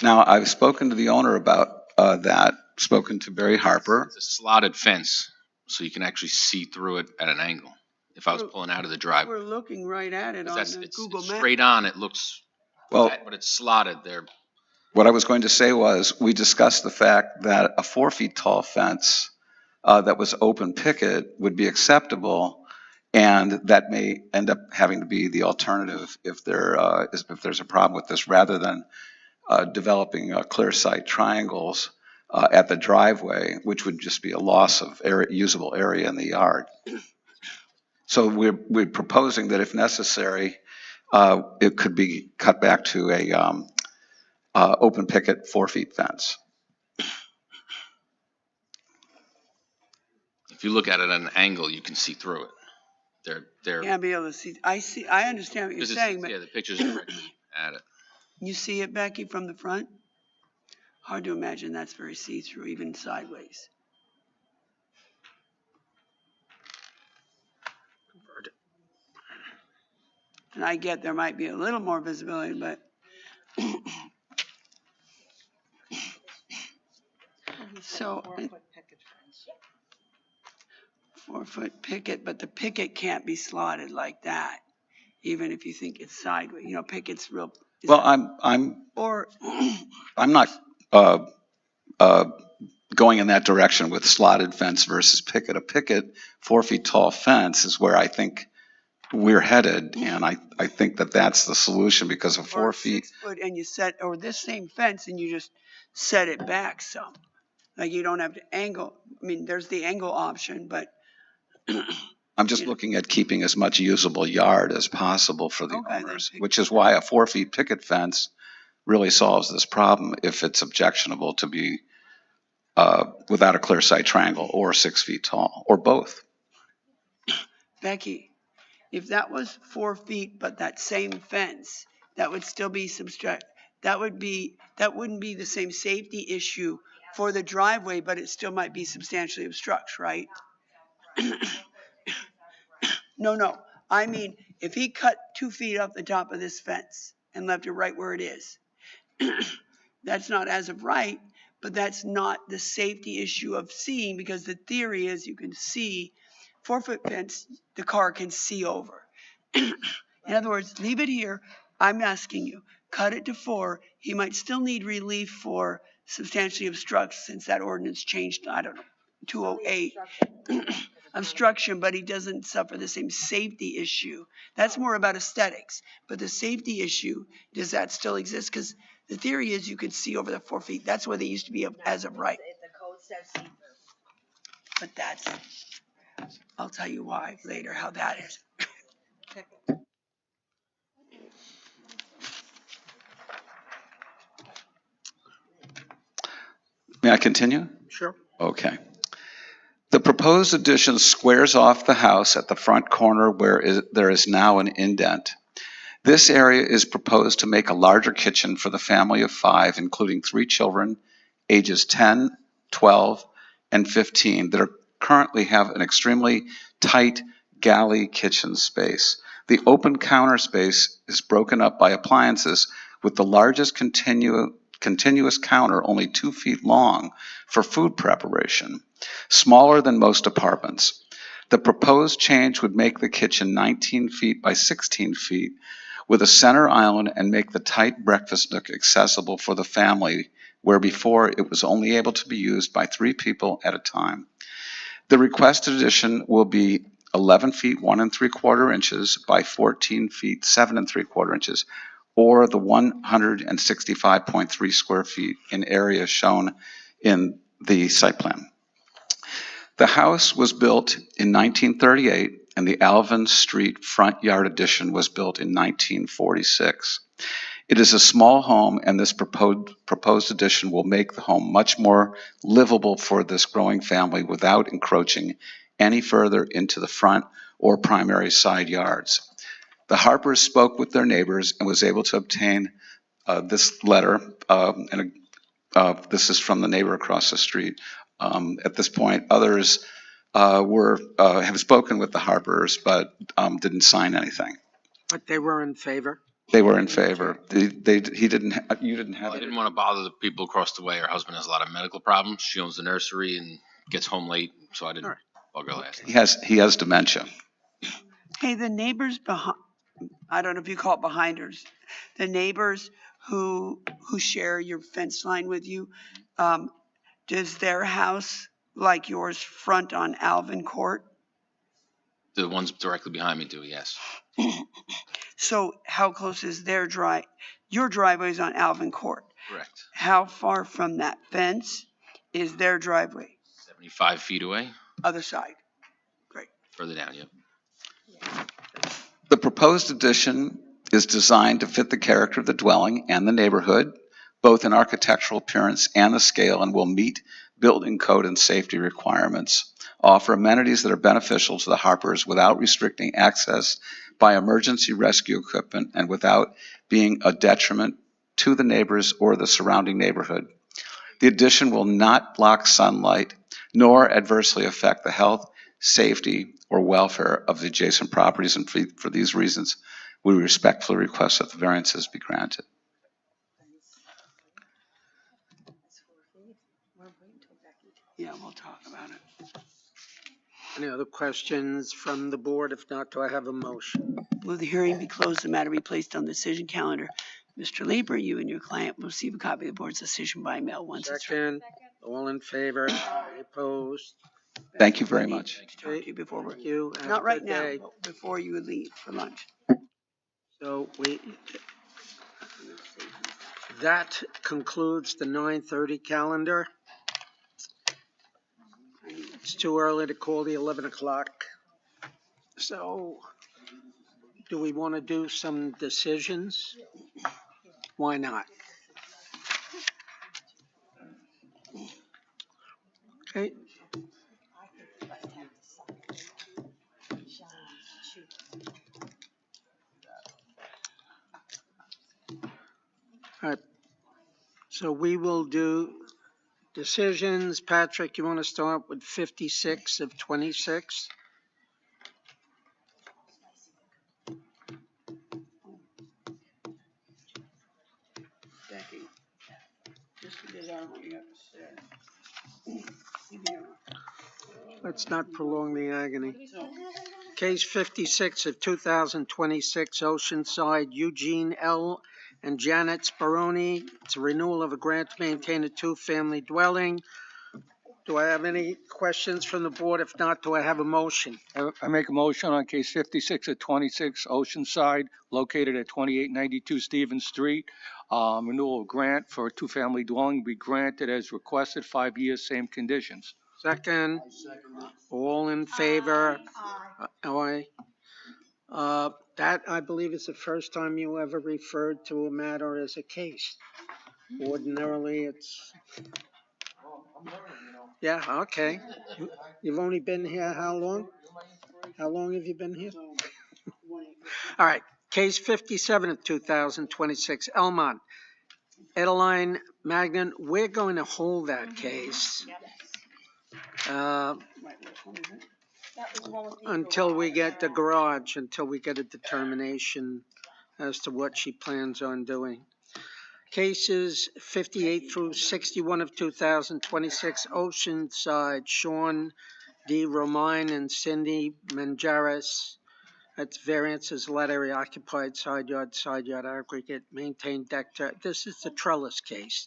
Now, I've spoken to the owner about that, spoken to Barry Harper. It's a slotted fence, so you can actually see through it at an angle. If I was pulling out of the driveway. We're looking right at it on the Google Maps. Straight on, it looks, well, but it's slotted there. What I was going to say was, we discussed the fact that a 4 feet tall fence that was open picket would be acceptable, and that may end up having to be the alternative if there's a problem with this, rather than developing clear sight triangles at the driveway, which would just be a loss of usable area in the yard. So we're proposing that if necessary, it could be cut back to a open picket 4 feet fence. If you look at it at an angle, you can see through it. They're. Can't be able to see. I understand what you're saying, but yeah, the picture's directly at it. You see it, Becky, from the front? Hard to imagine that's very see-through, even sideways. And I get there might be a little more visibility, but so 4 foot picket, but the picket can't be slotted like that. even if you think it's sideways, picket's real. Well, I'm Or, I'm not uh, uh, going in that direction with slotted fence versus picket. A picket 4 feet tall fence is where I think we're headed, and I think that that's the solution because of 4 or feet. 6 foot and you set, or this same fence and you just set it back some. Like you don't have to angle. I mean, there's the angle option, but. I'm just looking at keeping as much usable yard as possible for the Okay, then owners, picket which is why a 4 feet picket fence really solves this problem if it's objectionable to be without a clear sight triangle or 6 feet tall, or both. Becky, if that was 4 feet, but that same fence, that would still be that wouldn't be the same safety issue for the driveway, but it still might be substantially obstructs, right? No. I mean, if he cut 2 feet off the top of this fence and left it right where it is, that's not as of right, but that's not the safety issue of seeing, because the theory is you can see 4-foot fence, the car can see over. In other words, leave it here. I'm asking you, cut it to 4. He might still need relief for substantially obstructs since that ordinance changed, I don't know, 208. Obstruction, but he doesn't suffer the same safety issue. That's more about aesthetics. But the safety issue, does that still exist? Because the theory is you can see over the 4 feet. That's where they used to be as of right. The code says see-through. But I'll tell you why later, how that is. May I continue? Sure. Okay. The proposed addition squares off the house at the front corner where there is now an indent. This area is proposed to make a larger kitchen for the family of 5, including 3 children, ages 10, 12, and 15, that currently have an extremely tight galley kitchen space. The open counter space is broken up by appliances, with the largest continuous counter only 2 feet long for food preparation, smaller than most apartments. The proposed change would make the kitchen 19 feet by 16 feet with a center island and make the tight breakfast nook accessible for the family, where before it was only able to be used by 3 people at a time. The requested addition will be 11 feet 1 3/4 inches by 14 feet 7 3/4 inches, or the 165.3 square feet in area shown in the site plan. The house was built in 1938, and the Alvin Street front yard addition was built in 1946. It is a small home, and this proposed addition will make the home much more livable for this growing family without encroaching any further into the front or primary side yards. The Harpers spoke with their neighbors and was able to obtain this letter, this is from the neighbor across the street. At this point, others have spoken with the Harpers, but didn't sign anything. But they were in favor. They were in favor. You didn't have I it. didn't want to bother the people across the way. Her husband has a lot of medical problems. She owns the nursery and gets home late, so I didn't bug her last night. He has dementia. Hey, the neighbors behind, I don't know if you call it behinders, the neighbors who share your fence line with you, does their house, like yours, front on Alvin Court? The ones directly behind me do, yes. So how close is their your driveway is on Alvin Court. Correct. How far from that fence is their driveway? 75 feet away, Other side. further down, yep. The proposed addition is designed to fit the character of the dwelling and the neighborhood, both in architectural appearance and the scale, and will meet building code and safety requirements, offer amenities that are beneficial to the Harpers without restricting access by emergency rescue equipment and without being a detriment to the neighbors or the surrounding neighborhood. The addition will not block sunlight nor adversely affect the health, safety, or welfare of the adjacent properties, and for these reasons, we respectfully request that the variances be granted. Yeah, we'll talk about it. Any other questions from the board? If not, do I have a motion? Will the hearing be closed, the matter be placed on the decision calendar? Mr. Lieber, you and your client will receive a copy of the board's decision by mail once it's ready. Second, all in favor? Any opposed? Thank you very much. To talk to you before Thank you. Have a not right good now, day. but before you would leave for lunch. So that concludes the 9:30 calendar. It's too early to call the 11 o'clock. So do we want to do some decisions? Why not? Okay. All right. So we will do decisions. Patrick, you want to start with 56 of 26? Becky, just because I don't want you to have to say. Let's not prolong the agony. Case 56 of 2026, Oceanside, Eugene L. and Janet Speroni. It's a renewal of a grant to maintain a two-family dwelling. Do I have any questions from the board? If not, do I have a motion? I make a motion on case 56 at 26 Oceanside, located at 2892 Stevens Street. Renewal of grant for a two-family dwelling be granted as requested, 5 years, same conditions. Second. All in favor? Aye. That, I believe, is the first time you ever referred to a matter as a case. Ordinarily, it's... Yeah, okay. You've only been here how long? How long have you been here? All right. Case 57 of 2026, Elmont. Adeline Magnan, we're going to hold that case until we get the garage, until we get a determination as to what she plans on doing. Cases 58 through 61 of 2026, Oceanside, Sean D. Romine and Cindy Manjares. That's variances, lot area occupied, side yard aggregate, maintained deck. This is the trellis case.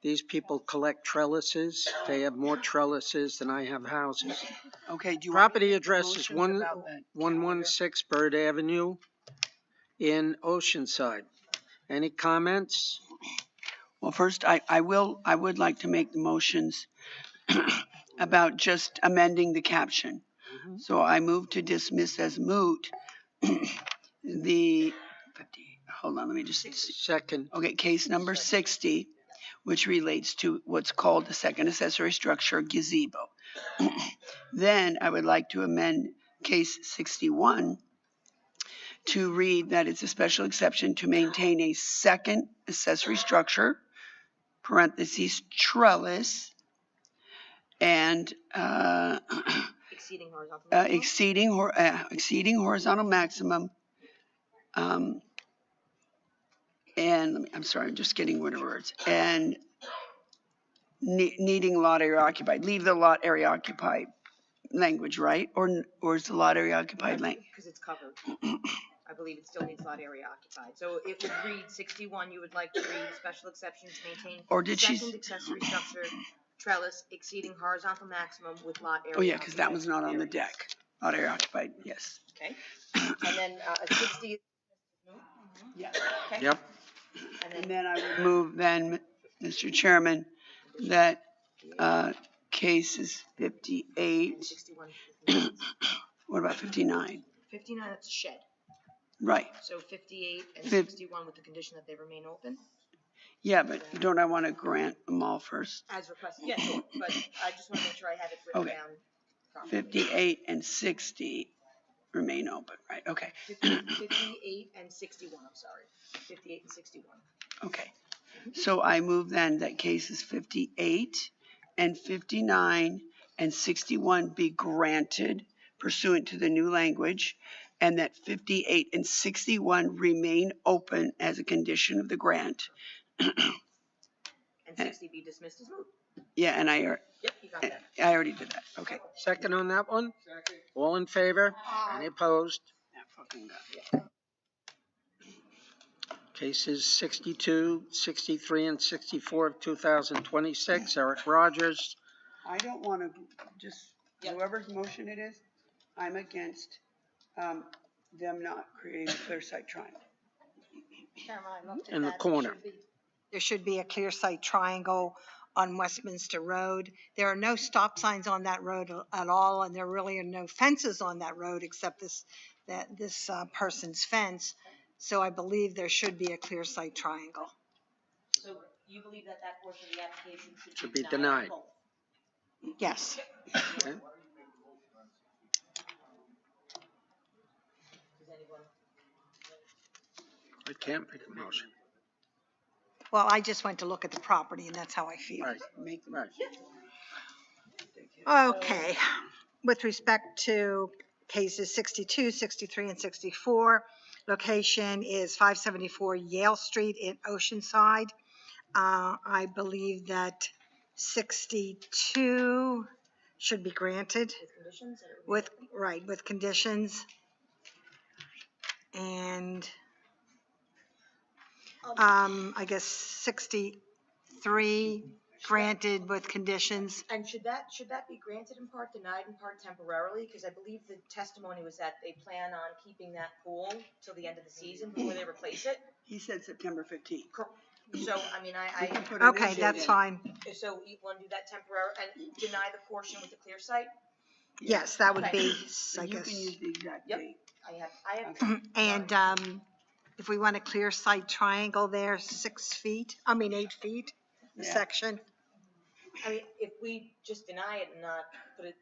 These people collect trellises. They have more trellises than I have houses. Okay, do you Property address is motions about that 116 Bird Avenue in Oceanside. Any comments? Well, first, I would like to make the motions about just amending the caption. So I move to dismiss as moot hold on, let me just... Second. Okay, case number 60, which relates to what's called the second accessory structure, gazebo. Then I would like to amend case 61 to read that it's a special exception to maintain a second accessory structure, parentheses, trellis, and exceeding horizontal maximum. And I'm sorry, I'm just getting rid of words. And needing lot area occupied. Leave the lot area occupied language, right? Or is the lot area occupied language? Because it's covered. I believe it still needs lot area occupied. So it would read 61, you would like to read special exception to maintain or did second accessory structure, trellis exceeding horizontal maximum with lot area. Oh yeah, because that was not on the deck. Lot area occupied, yes. Okay. And then 60. Yeah. Okay. Yep. And then I would move then, Mr. Chairman, that case is 58. 61. What about 59? 59, that's a shed. Right. So 58 and 61 with the condition that they remain open? Yeah, but don't I want to grant them all first? As requested, yeah, sure, but I just want to make sure I have it written Okay. down properly. 58 and 60 remain open, right? Okay. 58 and 61, I'm sorry. 58 and 61. Okay. So I move then that cases 58 and 59 and 61 be granted pursuant to the new language, and that 58 and 61 remain open as a condition of the grant. And 60 be dismissed as moot. Yeah, and Yep, you got that. I already did that. Okay. Second on that one? All in favor? Any opposed? That fucking guy. Cases 62, 63, and 64 of 2026. Eric Rogers. I don't want to just, whoever's motion it is, I'm against them not creating a clear sight triangle. Chairman, I looked at In the that. corner. There should be a clear sight triangle on Westminster Road. There are no stop signs on that road at all, and there really are no fences on that road except this person's fence. So I believe there should be a clear sight triangle. So you believe that that portion of the application Should be denied. Yes. Okay. I can't make a motion. Well, I just went to look at the property, and that's how I feel. Right. Okay. With respect to cases 62, 63, and 64, location is 574 Yale Street in Oceanside. I believe that 62 should be granted. With conditions. And I guess 63 granted with conditions. And should that be granted in part, denied in part temporarily? Because I believe the testimony was that they plan on keeping that pool till the end of the season before they replace it. He said September 15th. So, I mean, Okay, that's fine. So you want to do that temporary and deny the portion with the clear site? Yes, that would be, I You guess. can use the exact Yep. date. I have. And if we want a clear sight triangle there, 8 feet, a Yeah. section. I mean, if we just deny it and not put it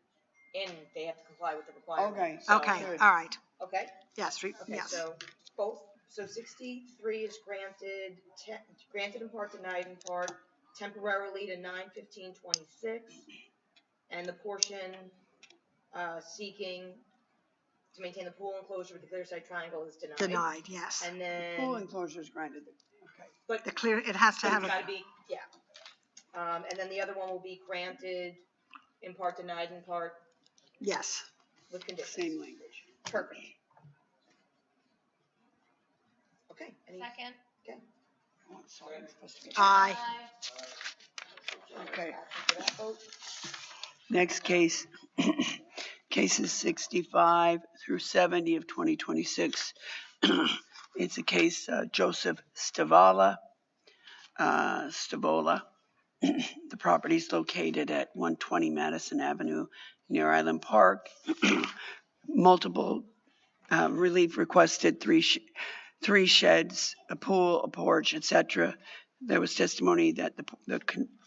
in, they have to comply with the requirement. Okay. So- Okay, all right. Okay? Yes, Okay, yes. so both, so 63 is granted, granted in part, denied in part, temporarily to 9/15/26. And the portion seeking to maintain the pool enclosure with the clear sight triangle is denied. Denied, yes. And then. Pool enclosure is granted. Okay. But The clear, it has to it's have gotta a, be, yeah. And then the other one will be granted in part, denied in part, yes. with conditions. Same language. Perfect. Okay. Second. Okay. Oh, sorry, I'm supposed to be- Aye. Okay. For that vote. Next case, cases 65 through 70 of 2026. It's a case Joseph Stavola. The property is located at 120 Madison Avenue near Island Park. Multiple relief requested, three sheds, a pool, a porch, etc. There was testimony that the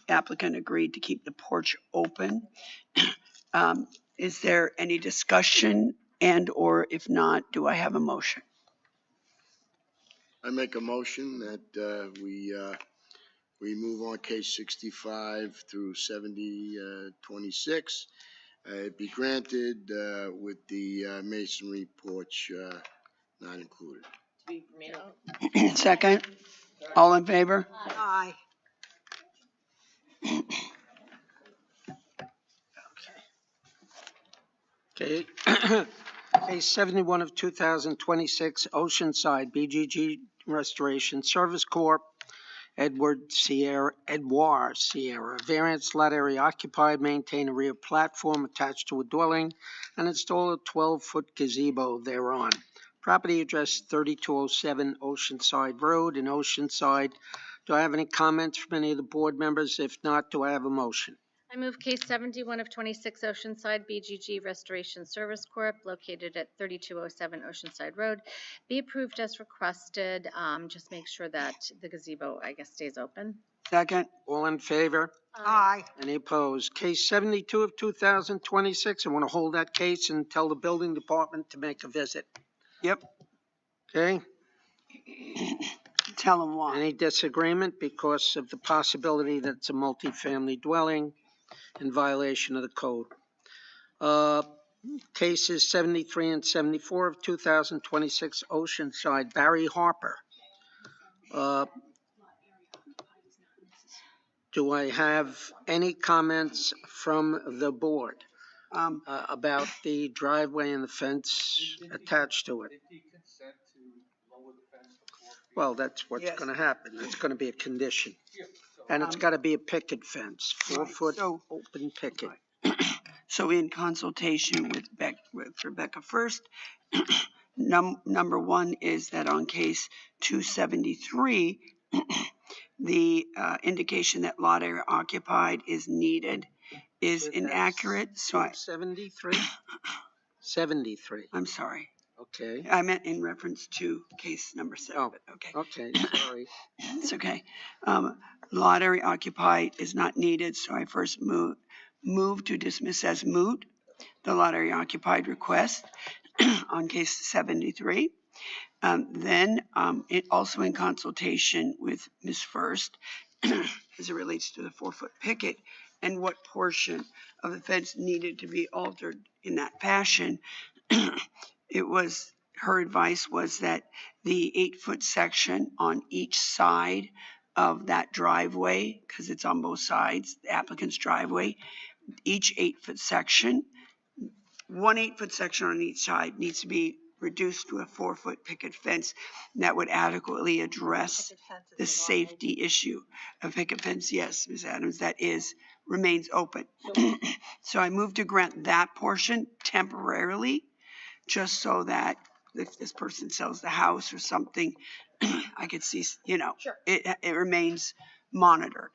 applicant agreed to keep the porch open. Is there any discussion, and or if not, do I have a motion? I make a motion that we move on case 65 through 26. It be granted with the masonry porch not included. To be permitted. Second, all in favor? Aye. Okay. Case 71 of 2026, Oceanside, BGG Restoration Service Corp., Edward Sierra, variance lot area occupied, maintain a rear platform attached to a dwelling, and install a 12-foot gazebo thereon. Property address 3207 Oceanside Road in Oceanside. Do I have any comments from any of the board members? If not, do I have a motion? I move case 71 of 26 Oceanside BGG Restoration Service Corp. Located at 3207 Oceanside Road be approved as requested. Just make sure that the gazebo, I guess, stays open. Second, All in favor? Aye. Any opposed? Case 72 of 2026, I want to hold that case and tell the building department to make a visit. yep, Okay? tell them why. Any disagreement because of the possibility that it's a multifamily dwelling in violation of the code? Cases 73 and 74 of 2026, Oceanside, Barry Harper. Do I have any comments from the board about the driveway and the fence attached to it? Well, that's what's Yes. going to happen. It's going to be a condition. And it's got to be a picket fence, 4-foot open picket. So in consultation with Rebecca first, number one is that on case 273, the indication that lot area occupied is needed is inaccurate. So 73? 73. I'm sorry. Okay. I meant in reference to case number 7. But okay. Okay, sorry. It's okay. Lot area occupied is not needed, so I first move to dismiss as moot the lot area occupied request on case 73. Then it also in consultation with Ms. First as it relates to the 4-foot picket and what portion of the fence needed to be altered in that fashion. Her advice was that the 8-foot section on each side of that driveway, because it's on both sides, the applicant's driveway, each 8-foot section, one 8-foot section on each side needs to be reduced to a 4-foot picket fence that would adequately address the safety issue. A picket fence, yes, Ms. Adams, that remains open. So I move to grant that portion temporarily, just so that if this person sells the house or something, I could see, Sure. it remains monitored.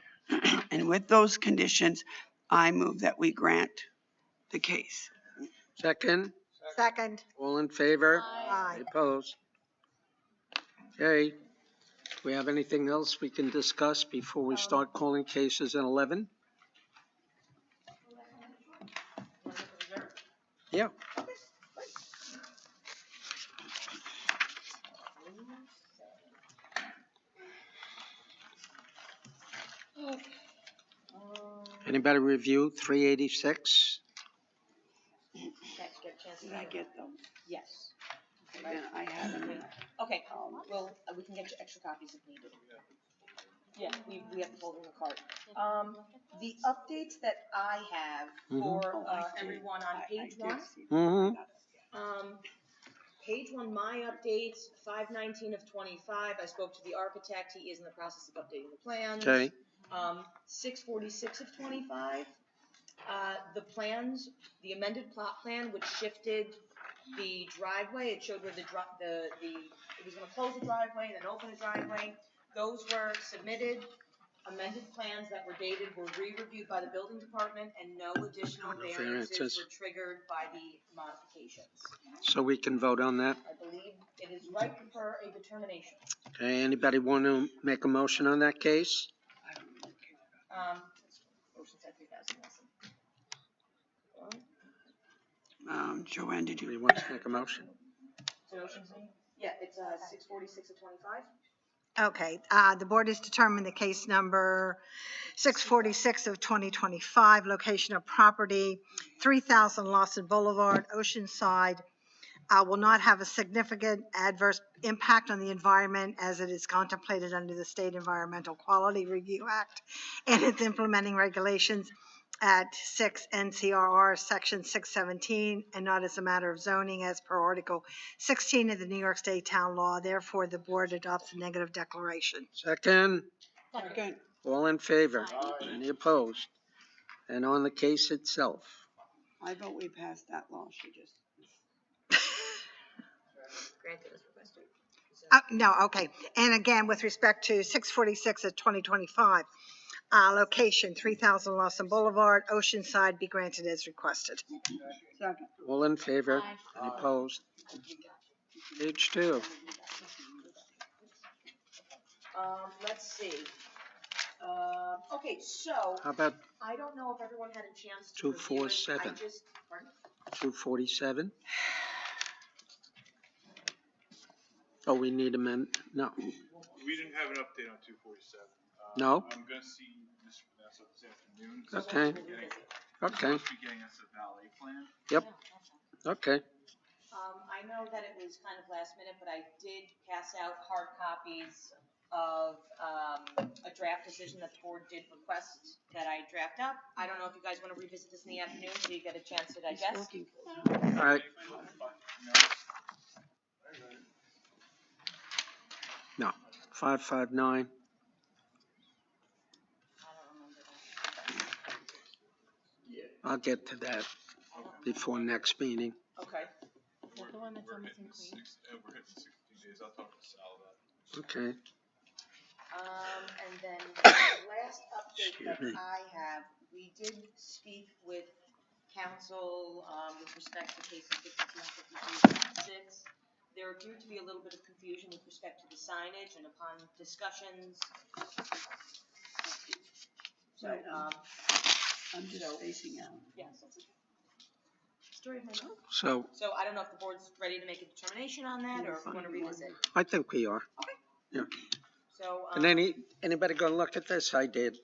And with those conditions, I move that we grant the case. Second? Second. All in favor? Aye. Opposed? Okay. Do we have anything else we can discuss before we start calling cases in 11? Yeah. Anybody review 386? Did I get them? Yes. Then I have them. Okay, well, we can get you extra copies if needed. Yeah, we have to hold in the cart. The updates that I have for everyone on page 1. Page 1, my updates, 5/19 of 25. I spoke to the architect. He is in the process of updating the plans. Okay. 6/46 of 25. The plans, the amended plot plan, which shifted the driveway. It showed where it was going to close the driveway, then open the driveway. Those were submitted. Amended plans that were dated were re-reviewed by the building department, and no additional variances were triggered by the modifications. So we can vote on that? I believe it is ripe for a determination. Okay, anybody want to make a motion on that case? Oceanside 3000 lesson. Joanne, did you? You want to make a motion? Yeah, it's 6/46 of 25. Okay, the board has determined the case number 646 of 2025, location of property, 3000 Lawson Boulevard, Oceanside, will not have a significant adverse impact on the environment as it is contemplated under the State Environmental Quality Review Act and its implementing regulations at 6 NCRR Section 617, and not as a matter of zoning as per Article 16 of the New York State Town Law. Therefore, the board adopts a negative declaration. Second? Second. All in favor? Any opposed? And on the case itself? I vote we pass that law. She just. Granted as requested. No, okay. And again, with respect to 646 of 2025, location 3000 Lawson Boulevard, Oceanside, be granted as requested. Second. All in favor? Any opposed? Page 2. Let's see. Okay, so How about I don't know if everyone had a chance to review it. 247? Pardon? 247? Oh, we need amend, no. We didn't have an update on 247. No? I'm going to see Mr. Vanessa this afternoon. Okay. Okay. Supposed to be getting us a valet plan. Yep. Okay. I know that it was kind of last minute, but I did pass out hard copies of a draft decision that the board did request that I draft up. I don't know if you guys want to revisit this in the afternoon so you get a chance to digest. All right. No, 559. I'll get to that before next meeting. Okay. We're hitting 60 days. I'll talk to Sal about it. Okay. And then the last update that I have, we did speak with council with respect to cases 52 and 56. There appeared to be a little bit of confusion with respect to the signage, and upon discussions. So, I'm just spacing out. Yes, that's okay. Story of my life. So So I don't know if the board's ready to make a determination on that, or if you want to revisit. I think we are. Okay. Yeah. So. And anybody going to look at this? I did.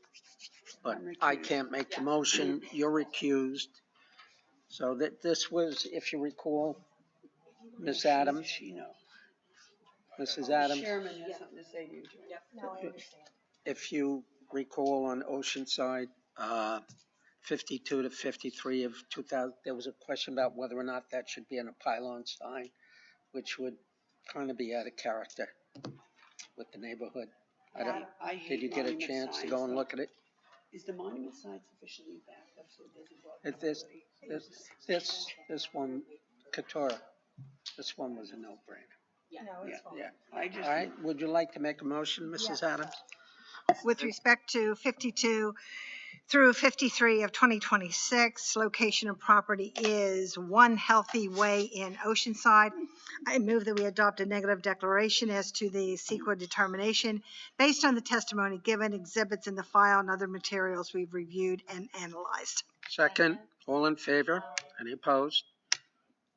But I can't make the motion. You're recused. So that this was, if you recall, Ms. Adams. Mrs. Adams. Chairman has something to say to you. Yep. No, I understand. If you recall on Oceanside, 52 to 53 of 2000, there was a question about whether or not that should be on a pylon sign, which would kind of be out of character with the neighborhood. Did you get a chance to go and look at it? Is the monument sign sufficiently backed up so it doesn't block? This one, Katura, this one was a no-brainer. Yeah. No, it's fine. Yeah. All right, would you like to make a motion, Mrs. Adams? With respect to 52 through 53 of 2026, location of property is One Healthy Way in Oceanside. I move that we adopt a negative declaration as to the CEQA determination based on the testimony given, exhibits in the file, and other materials we've reviewed and analyzed. Second, all in favor? Any opposed?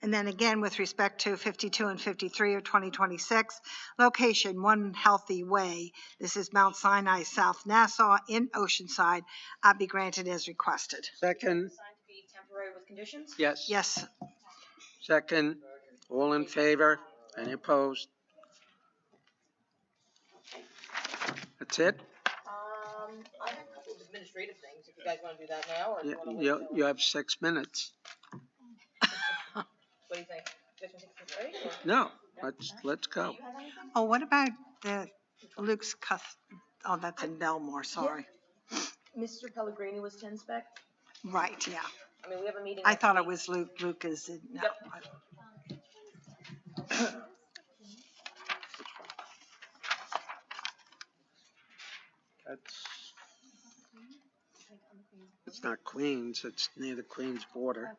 And then again, with respect to 52 and 53 of 2026, location One Healthy Way. This is Mount Sinai, South Nassau in Oceanside. Be granted as requested. Second, Signed to be temporary with conditions? yes. Yes. Second, all in favor? Any opposed? That's it? I have a couple of administrative things, if you guys want to do that now, or if you want to wait till. You have 6 minutes. What do you think? You guys want to take a break, or? No, let's go. Do you have anything? Oh, what about the Luke's oh, that's in Belmore, sorry. Mr. Pellegrini was to inspect? Right, yeah. I mean, we have a meeting. I next thought it week. was Luke. Luke is, no. Yep. It's not Queens, it's near the Queens border.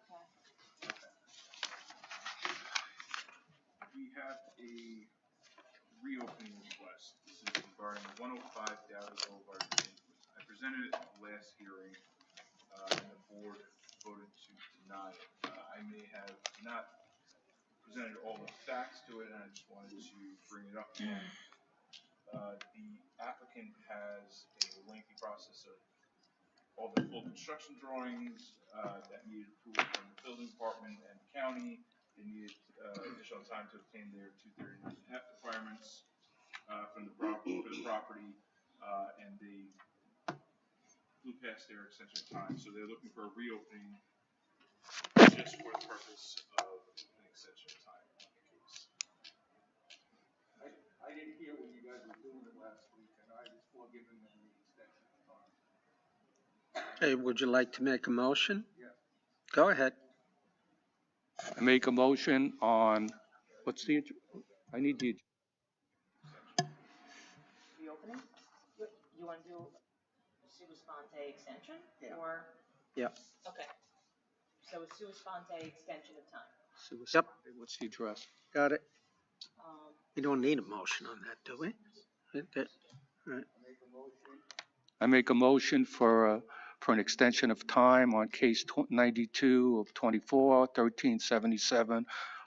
We have a reopening request. This is regarding 105 Dowdy Boulevard. I presented it at the last hearing, and the board voted to deny it. I may have not presented all the facts to it, and I just wanted to bring it up again. The applicant has a lengthy process of all the full construction drawings that needed approval from the building department and the county. They needed additional time to obtain their 239F requirements for the property, and they flew past their extension time. So they're looking for a reopening just for the purpose of an extension of time on the case. I didn't hear when you guys were doing it last week, and I was for giving them the extension of time. Hey, would you like to make a motion? Yeah. Go ahead. I make a motion on, I need the. Reopening? You want to do a sua sponte extension? Yeah. Or? Yeah. Okay. So a sua sponte extension of time. Yep, What's the address? got it. We don't need a motion on that, do we? Right. I make a motion for an extension of time on case 92 of 24, 1377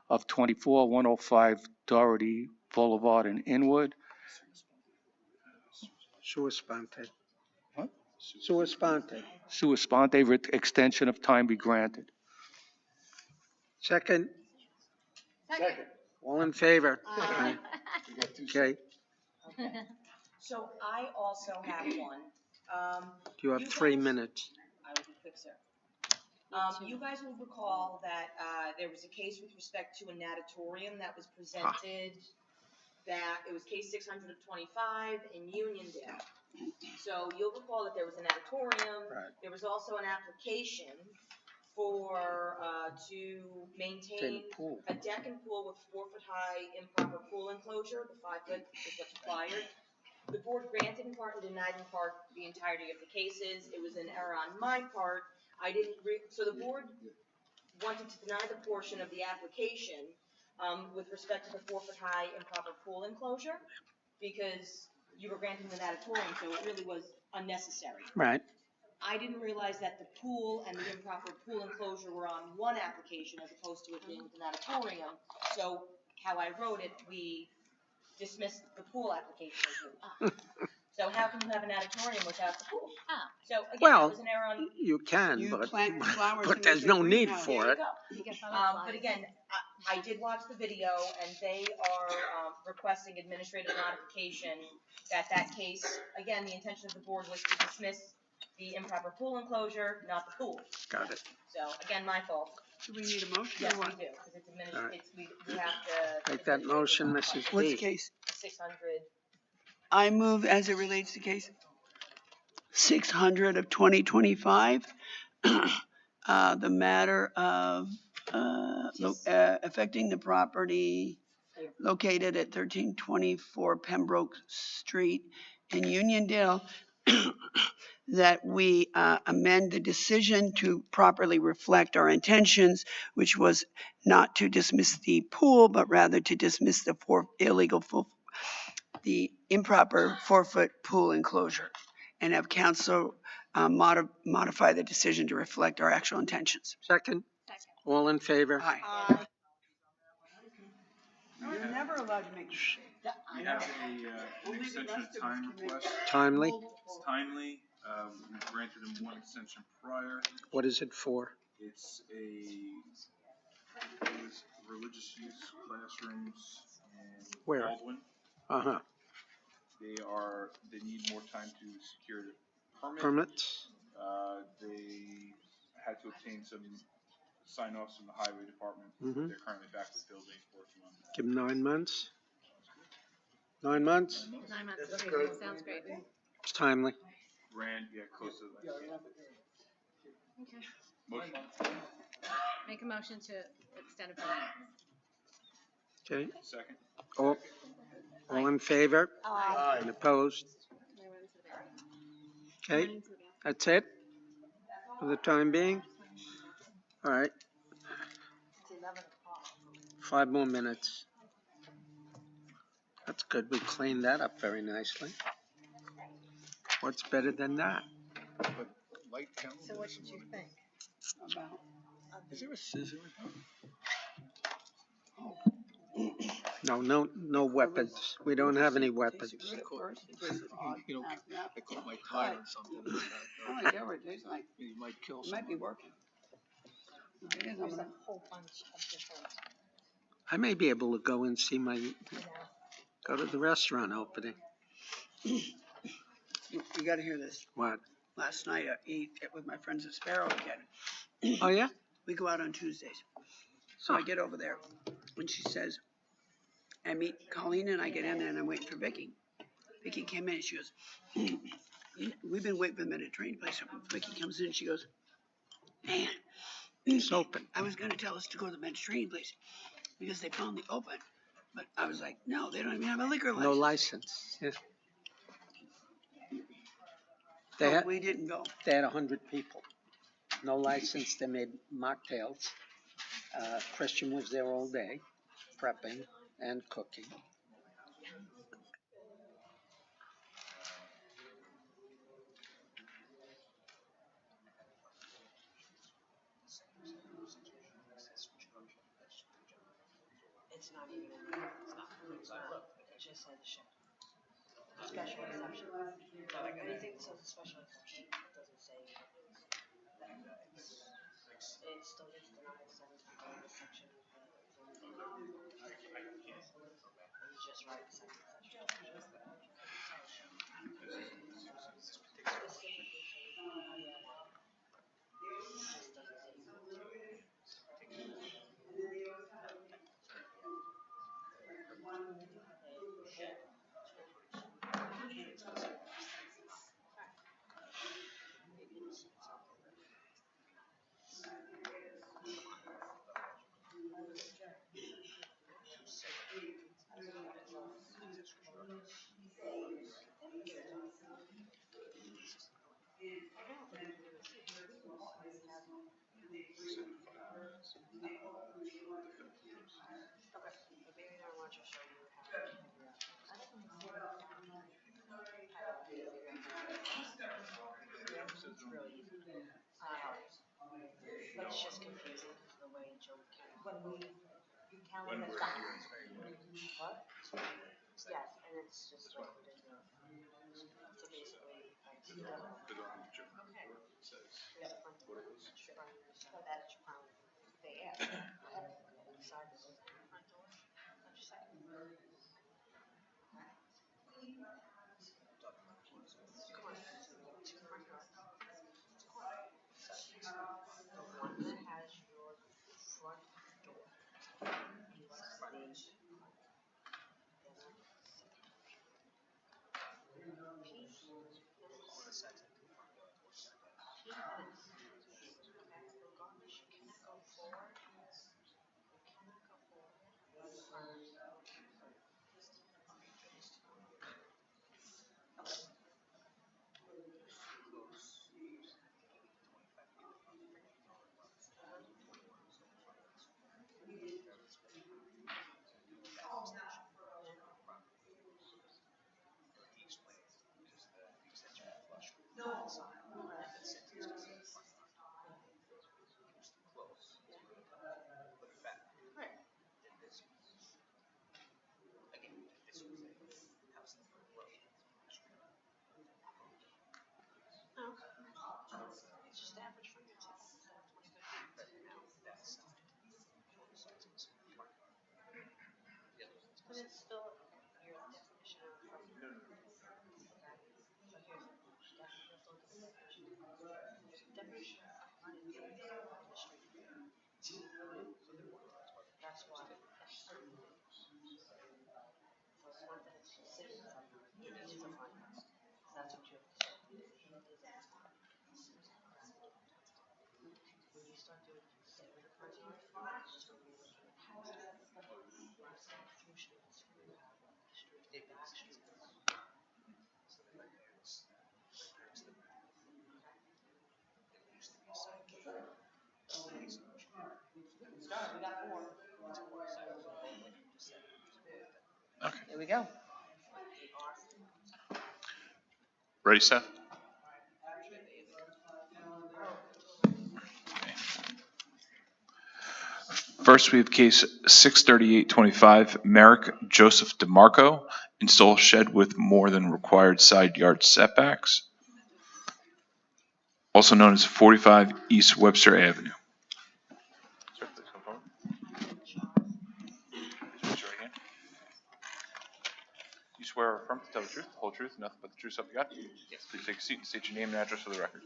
of 24, 105 Doherty Boulevard in Inwood. Sua sponte. What? Sua sponte. Sua sponte extension of time be granted. Second. All in favor? Aye. Okay. So I also have one. You have 3 minutes. I will be quick, sir. You guys will recall that there was a case with respect to a natatorium that was presented, that it was case 600 of 25 in Uniondale. So you'll recall that there was a natatorium. Right. There was also an application for, to maintain a deck and pool with 4-foot-high improper pool enclosure. The 5 foot is what's required. The board granted in part and denied in part the entirety of the cases. It was an error on my part. So the board wanted to deny the portion of the application with respect to the 4-foot-high improper pool enclosure because you were granting the natatorium, so it really was unnecessary. Right. I didn't realize that the pool and the improper pool enclosure were on one application as opposed to it being with the natatorium. So how I wrote it, we dismissed the pool application. So how can you have a natatorium without the pool? So again, Well, that was an error on. you can, You but, plant flowers but and there's make no a need greenhouse. for There it. you go. But again, I did watch the video, and they are requesting administrative modification that case, again, the intention of the board was to dismiss the improper pool enclosure, not the pool. Got it. So again, my fault. Do we need a motion Yes, or we what? do, because it's All right. we have to. Take that motion, Mrs. What's D. case? 600. I move as it relates to case 600 of 2025, the matter of affecting the property located at 1324 Pembroke Street in Uniondale, that we amend the decision to properly reflect our intentions, which was not to dismiss the pool, but rather to dismiss the the improper 4-foot pool enclosure, and have council modify the decision to reflect our actual intentions. Second. All in favor? Aye. You're never allowed to make a mistake. We have an extension of time request. Timely. It's timely. We granted him one extension prior. What is it for? It's proposed religious use classrooms in Where? Baldwin. Uh-huh. They need more time to secure the permit. Permits? They had to obtain some sign-offs from the highway department. Mhm. They're currently back with building, working on that. Give them 9 months. 9 months? 9 months, sounds great. It's timely. Rand, yeah, close to the Okay. motion. Make a motion to extend it for 9 months. Okay. Second. All in favor? Aye. And opposed? Okay, that's it for the time being? All right. 5 more minutes. That's good. We cleaned that up very nicely. What's better than that? So what did you think? About Is there a scissor? No weapons. We don't have any weapons. You know, I caught my tire or something. Oh, I get what it tastes like. You might kill It might be someone. working. If it is, I'm gonna. whole bunch of different. I may be able to go and see go to the restaurant opening. You gotta hear this. What? Last night I ate with my friends at Sparrow again. Oh, yeah? We go out on Tuesdays. So I get over there and she says, I meet Colleen and I get in there and I'm waiting for Vicky. Vicky came in and she goes, we've been waiting for the Mediterranean place. Vicky comes in and she goes, man, It's open. I was gonna tell us to go to the Mediterranean place because they found the open. But I was like, no, they don't even have a liquor license. No license. Yeah. So we didn't go. They had 100 people. No license. They made mocktails. Christian was there all day, prepping and cooking. It's not even, it's not, it just says special exception. Anything that says a special exception doesn't say it still gets denied 7 times section of the zoning. It's just right, second section. But it's just confusing the way Joe can. When you count them as documents. What? Yes, and it's just like ridiculous. So basically, I see that. Okay. Here's the front door. So that's from, they asked, I have to decide this is the front door. Just a second. Come on. The one that has your front door is the just average for you. But it's still your definition of front door. So here's the definition of front is on the street. That's why. So it's not that it's just sitting there. It is a front door. That's what you have to say. When you start doing segment of front yard, it's going to be looking at house. Through streets, you have the street, the back streets. Okay. There we go. Ready, Seth? First, we have case 63825, Merrick Joseph DeMarco, install shed with more than required side yard setbacks, also known as 45 East Webster Avenue. Sir, please come forward. Please raise your right hand. You swear or affirm to tell the truth, the whole truth, and nothing but the truth, so help you God? Yes. Please take a seat and state your name and address for the record.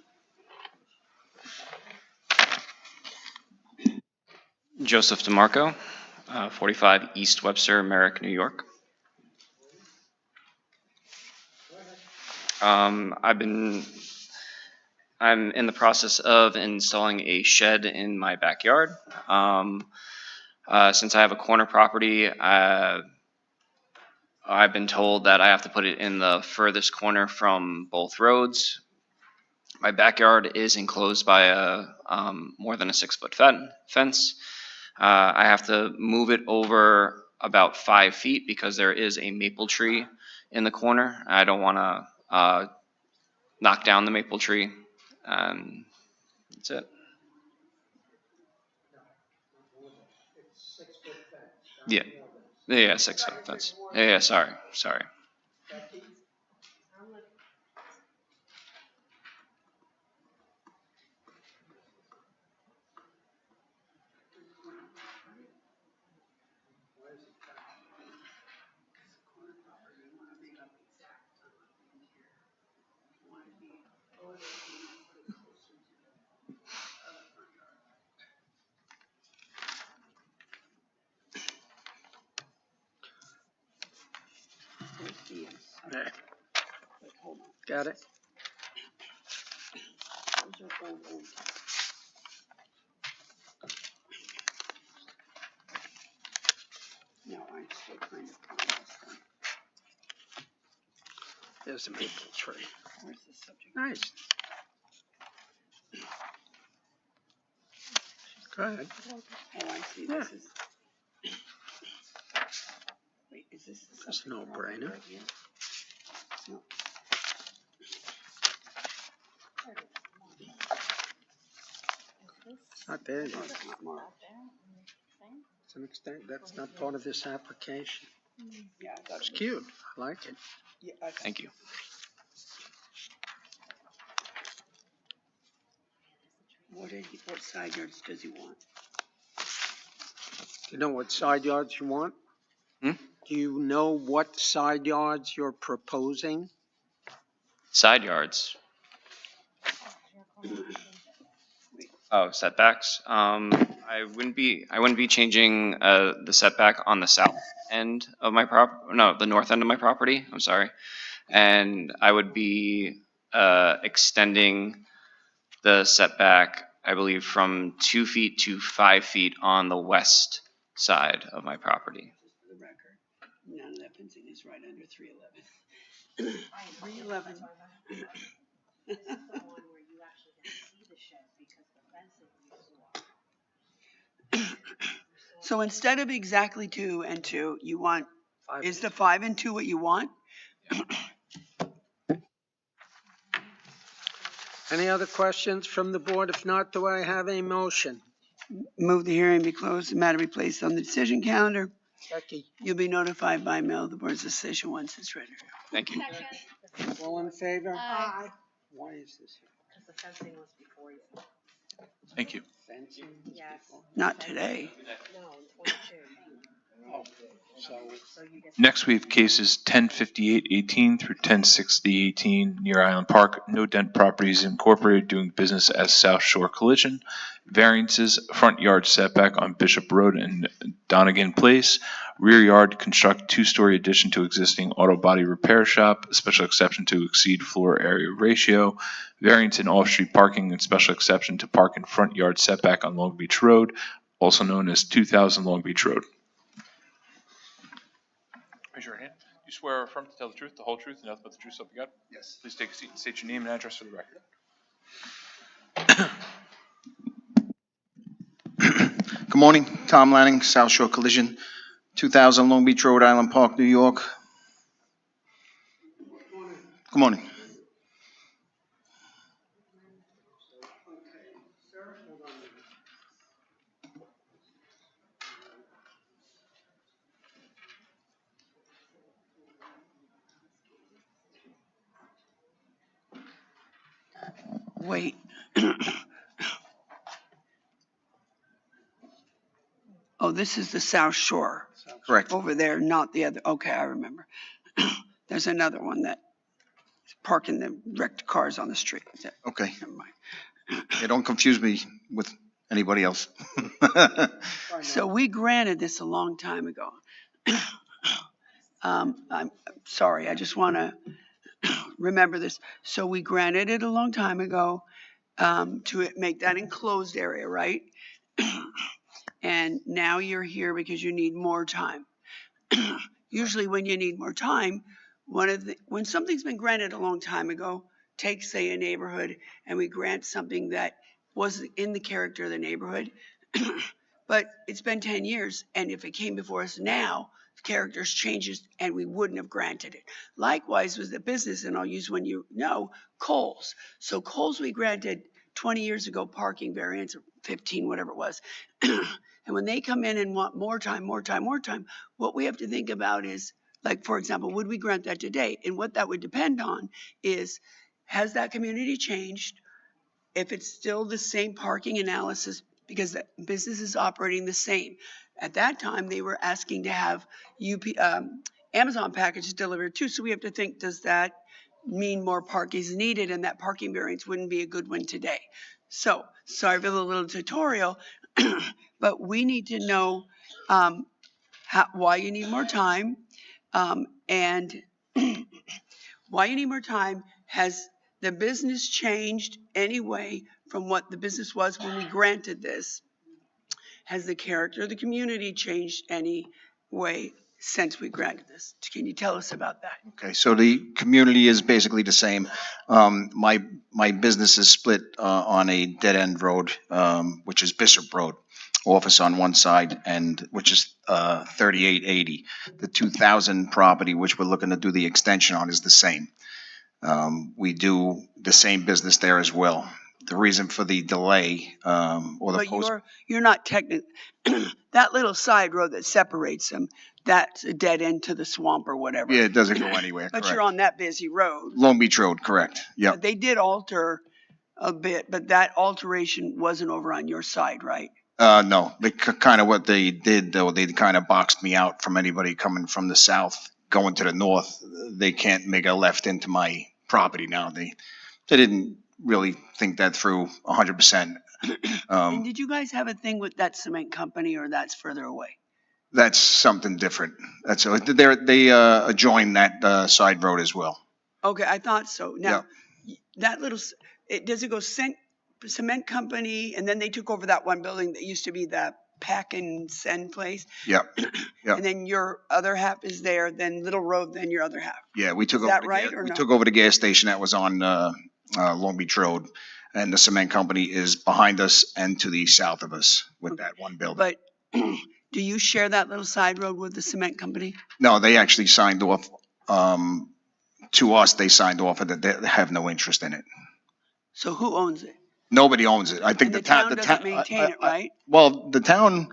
Joseph DeMarco, 45 East Webster, Merrick, New York. I'm in the process of installing a shed in my backyard. Since I have a corner property, I've been told that I have to put it in the furthest corner from both roads. My backyard is enclosed by a more than a 6-foot fence. I have to move it over about 5 feet because there is a maple tree in the corner. I don't want to knock down the maple tree. That's it. Yeah. Yeah, 6-foot fence. Yeah, sorry. There. Got it? No, I still kind of. There's a maple tree. Where's the subject? Nice. Go ahead. Oh, I see. Yeah. This is. Wait, is this the That's subject? no brainer. Right here? No. Is this? Not there yet. To an extent, that's not part of this application. Yeah, It's cute. I like it. Yeah, Thank you. what side yards does he want? Do you know what side yards you want? Hmm? Do you know what side yards you're proposing? Side yards. Oh, setbacks. I wouldn't be changing the setback on the south end of my the north end of my property. I'm sorry, and I would be extending the setback, I believe, from 2 feet to 5 feet on the west side of my property. For the record, none of that fencing is right under 311. 311. So instead of exactly 2 and 2, you want, is the 5 and 2 what you want? Any other questions from the board? If not, do I have a motion? Move the hearing be closed, the matter be placed on the decision calendar. Becky, You'll be notified by mail of the board's decision once it's ready. Thank you. all in favor? Aye. Why is this here? Because the fencing was before you. Thank you. Fencing? Yes. Not today. No, in 22. Oh, so Next, we have cases 1058-18 through 1060-18 near Island Park. No Dent Properties Incorporated doing business as South Shore Collision. Variances, front yard setback on Bishop Road and Donegan Place. Rear yard, construct 2-story addition to existing auto body repair shop. Special exception to exceed floor area ratio. Variance in off-street parking and special exception to park in front yard setback on Long Beach Road, also known as 2000 Long Beach Road. Raise your hand. You swear or affirm to tell the truth, the whole truth, and nothing but the truth, so help you God? Yes. Please take a seat and state your name and address for the record. Good morning, Tom Lanning, South Shore Collision, 2000 Long Beach Road, Island Park, New York. Good morning. Wait. Oh, this is the South Shore. Correct. Over there, not the other. Okay, I remember. There's another one that is parking the wrecked cars on the street. Okay. Never mind. Yeah, don't confuse me with anybody else. So we granted this a long time ago. I'm sorry, I just want to remember this. So we granted it a long time ago to make that enclosed area, right? And now you're here because you need more time. Usually when you need more time, when something's been granted a long time ago, take say a neighborhood and we grant something that wasn't in the character of the neighborhood, but it's been 10 years and if it came before us now, the characters changes and we wouldn't have granted it. Likewise with the business, and I'll use one you know, Kohl's. So Kohl's we granted 20 years ago parking variance, or 15, whatever it was. And when they come in and want more time, what we have to think about is, like, for example, would we grant that today? And what that would depend on is, has that community changed? If it's still the same parking analysis, because the business is operating the same. At that time, they were asking to have Amazon packages delivered too. So we have to think, does that mean more parking is needed? And that parking variance wouldn't be a good one today. So sorry for the little tutorial, but we need to know why you need more time, and why you need more time. Has the business changed anyway from what the business was when we granted this? Has the character of the community changed any way since we granted this? Can you tell us about that? Okay, so the community is basically the same. My business is split on a dead-end road, which is Bishop Road. Office on one side, and which is 3880. The 2000 property, which we're looking to do the extension on, is the same. We do the same business there as well. the reason for the delay, or the But post. you're not that little side road that separates them, that's a dead end to the swamp or whatever. Yeah, it doesn't go anywhere, But correct. you're on that busy road. Long Beach Road, correct, yep. But they did alter a bit, but that alteration wasn't over on your side, right? No, they kind of what they did though, they kind of boxed me out from anybody coming from the south, going to the north. They can't make a left into my property now. They didn't really think that through 100%. And did you guys have a thing with that cement company, or that's further away? That's something different. That's they adjoin that side road as well. Okay, I thought so. Now, that little, does it go cement company, and then they took over that one building that used to be the pack and send place? Yep. Yep. And then your other half is there, then Little Road, then your other half. Yeah, we took Is over. that right or we no? took over the gas station that was on Long Beach Road, and the cement company is behind us and to the south of us with that one building. But do you share that little side road with the cement company? No, they actually signed off. To us, they signed off that they have no interest in it. So who owns it? Nobody owns it. I think And the town doesn't maintain it, right? Well, the town,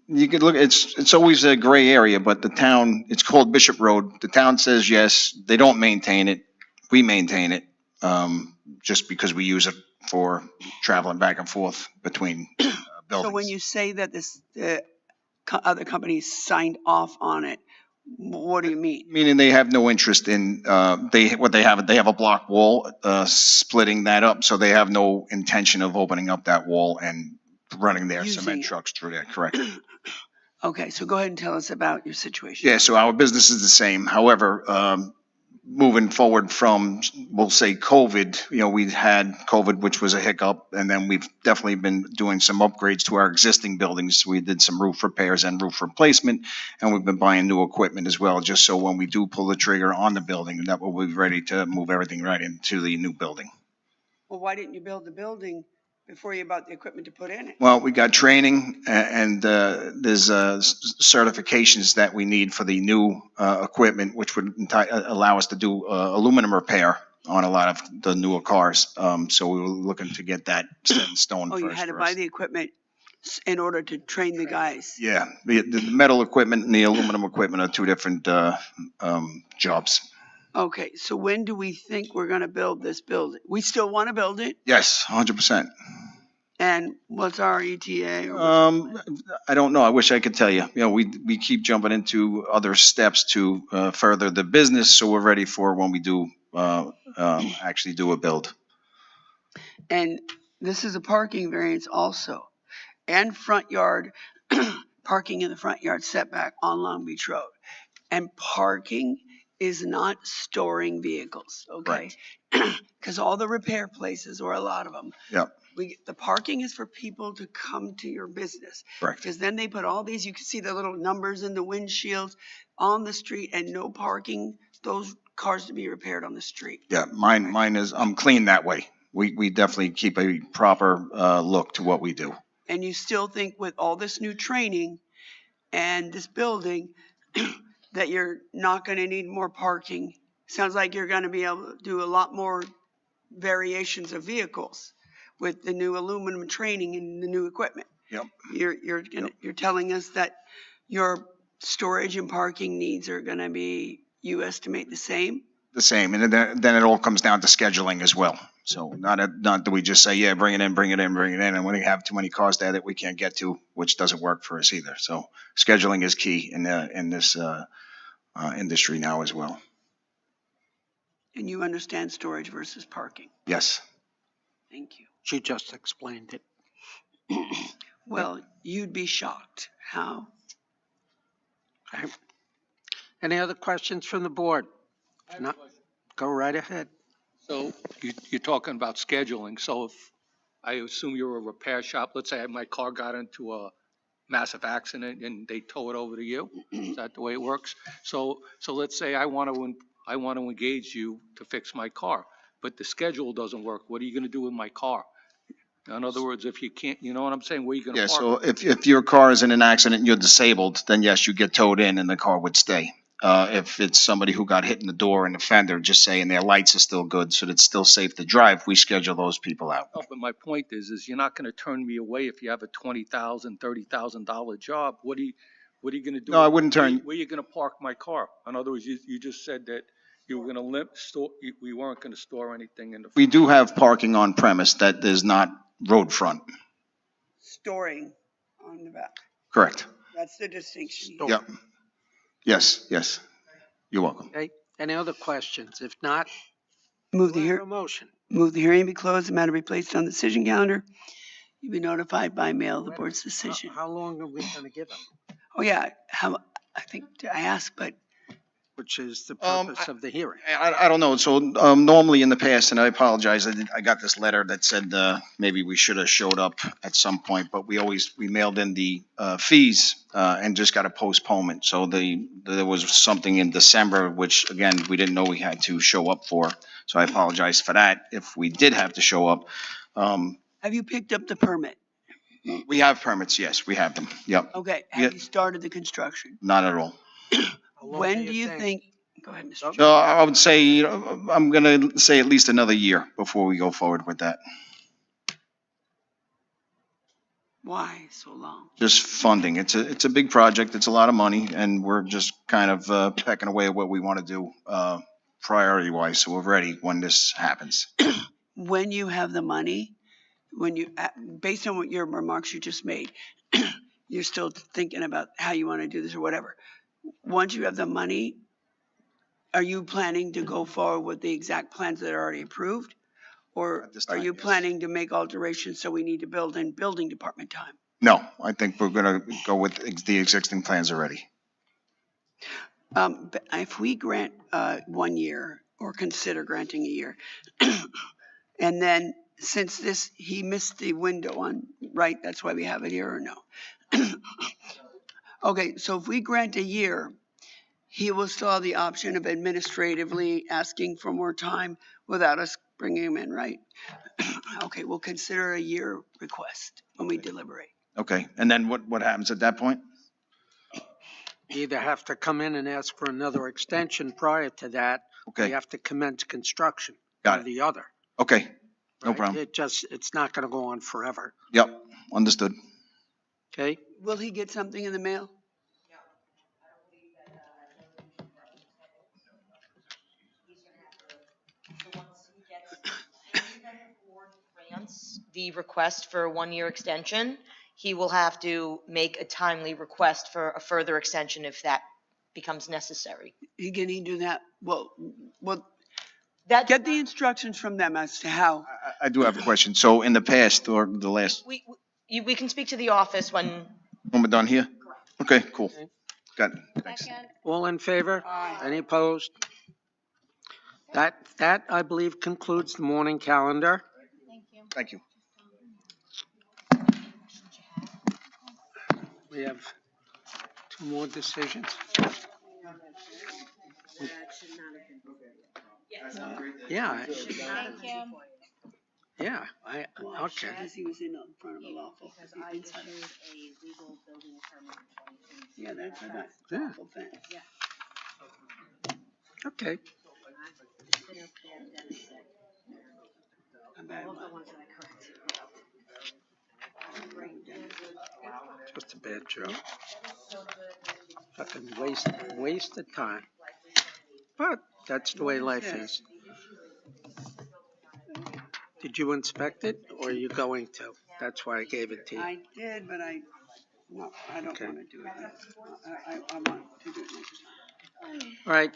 you could look. It's always a gray area, but the town. It's called Bishop Road. The town says yes. They don't maintain it. We maintain it, just because we use it for traveling back and forth between buildings. So when you say that other companies signed off on it, what do you mean? Meaning they have no interest in, they have a block wall, splitting that up, so they have no intention of opening up that wall and running their cement trucks through there, correct? Okay, so go ahead and tell us about your situation. Yeah, so our business is the same. However, moving forward from, we'll say COVID, we had COVID, which was a hiccup, and then we've definitely been doing some upgrades to our existing buildings. We did some roof repairs and roof replacement, and we've been buying new equipment as well, just so when we do pull the trigger on the building, that we'll be ready to move everything right into the new building. Well, why didn't you build the building before you bought the equipment to put in it? Well, we got training, and there's certifications that we need for the new equipment, which would allow us to do aluminum repair on a lot of the newer cars. So we were looking to get that set in stone first. Oh, you had to buy the equipment in order to train the guys? Yeah, the metal equipment and the aluminum equipment are two different jobs. Okay, so when do we think we're going to build this building? We still want to build it? Yes, 100%. And what's our ETA? I don't know. I wish I could tell you. We keep jumping into other steps to further the business, so we're ready for when we do actually do a build. And this is a parking variance also, and front yard, parking in the front yard setback on Long Beach Road. And parking is not storing vehicles, okay? Because all the repair places, or a lot of them, Yep. the parking is for people to come to your business. Correct. Because then they put all these, you can see the little numbers in the windshields on the street, and no parking, those cars to be repaired on the street. Yeah, mine is, I'm clean that way. We definitely keep a proper look to what we do. And you still think with all this new training and this building that you're not going to need more parking? Sounds like you're going to be able to do a lot more variations of vehicles with the new aluminum training and the new equipment. Yep. You're telling us that your storage and parking needs are going to be, you estimate, the same? The same, and then it all comes down to scheduling as well. So not that we just say, yeah, bring it in, and when we have too many cars there that we can't get to, which doesn't work for us either. So scheduling is key in this industry now as well. And you understand storage versus parking? Yes. Thank you. She just explained it. Well, you'd be shocked. How? Okay. Any other questions from the board? No? Go right ahead. So you're talking about scheduling. So if I assume you're a repair shop, let's say my car got into a massive accident and they tow it over to you. Is that the way it works? So let's say I want to engage you to fix my car, but the schedule doesn't work. What are you going to do with my car? In other words, if you can't, you know what I'm saying? Where are you going to park? So if your car is in an accident and you're disabled, then yes, you get towed in and the car would stay. If it's somebody who got hit in the door and the fender, just saying their lights are still good, so that it's still safe to drive, we schedule those people out. No, but my point is you're not gonna turn me away if you have a $20,000, $30,000 job. What are you gonna do? No, I wouldn't turn. Where are you gonna park my car? In other words, you just said that you were gonna we weren't gonna store anything in the. We do have parking on premise that is not road front. Storing on the back. Correct. That's the distinction. Yep. Yes, yes. You're welcome. Okay, any other questions? If not, Move the do I have hear, a motion. move the hearing be closed, the matter be placed on the decision calendar. You'll be notified by mail of the board's decision. How long are we gonna give them? Oh, yeah, I think I asked, but Which is the purpose of the hearing? I don't know. So normally in the past, and I apologize, I got this letter that said maybe we should have showed up at some point, but we mailed in the fees and just got a postponement. So there was something in December, which again, we didn't know we had to show up for. So I apologize for that. If we did have to show up. have you picked up the permit? We have permits, yes, we have them. Yep, Okay, have you started the construction? not at all. When do you think, go ahead, Mr. So I would say, I'm going to say at least another year before we go forward with that. Why so long? Just funding. It's a big project. It's a lot of money, and we're just kind of pecking away at what we want to do priority-wise, so we're ready when this happens. When you have the money, based on what your remarks you just made, you're still thinking about how you want to do this or whatever. Once you have the money, are you planning to go forward with the exact plans that are already approved? Or are you planning to make alterations so we need to build in building department time? No, I think we're going to go with the existing plans already. But if we grant 1 year or consider granting a year, and then since he missed the window on, right, that's why we have it here or no? Okay, so if we grant a year, he will still have the option of administratively asking for more time without us bringing him in, right? Okay, we'll consider a year request when we deliberate. Okay, and then what happens at that point? You either have to come in and ask for another extension prior to that. Okay. Or you have to commence construction. Got Or it. the other. Okay, no right? problem. It's not gonna go on forever, Yep, understood. okay? Will he get something in the mail? Grants the request for a 1-year extension, he will have to make a timely request for a further extension if that becomes necessary. Can he do that? Well, get the instructions from them as to how. I do have a question. So in the past, or the last, We can speak to the office when we're done here? Okay, cool. Got it, thanks. All in favor? Any opposed? That, I believe, concludes the morning calendar. Thank you. We have 2 more decisions. Yeah. Yeah, okay. Because he was in front of a lawful. Yeah, that's a lawful thing. Okay. Just a bad joke. Fucking waste of time. But that's the way life is. Did you inspect it, or are you going to? That's why I gave it to you. I did, but I don't want to do it. I want to do it next time. All right.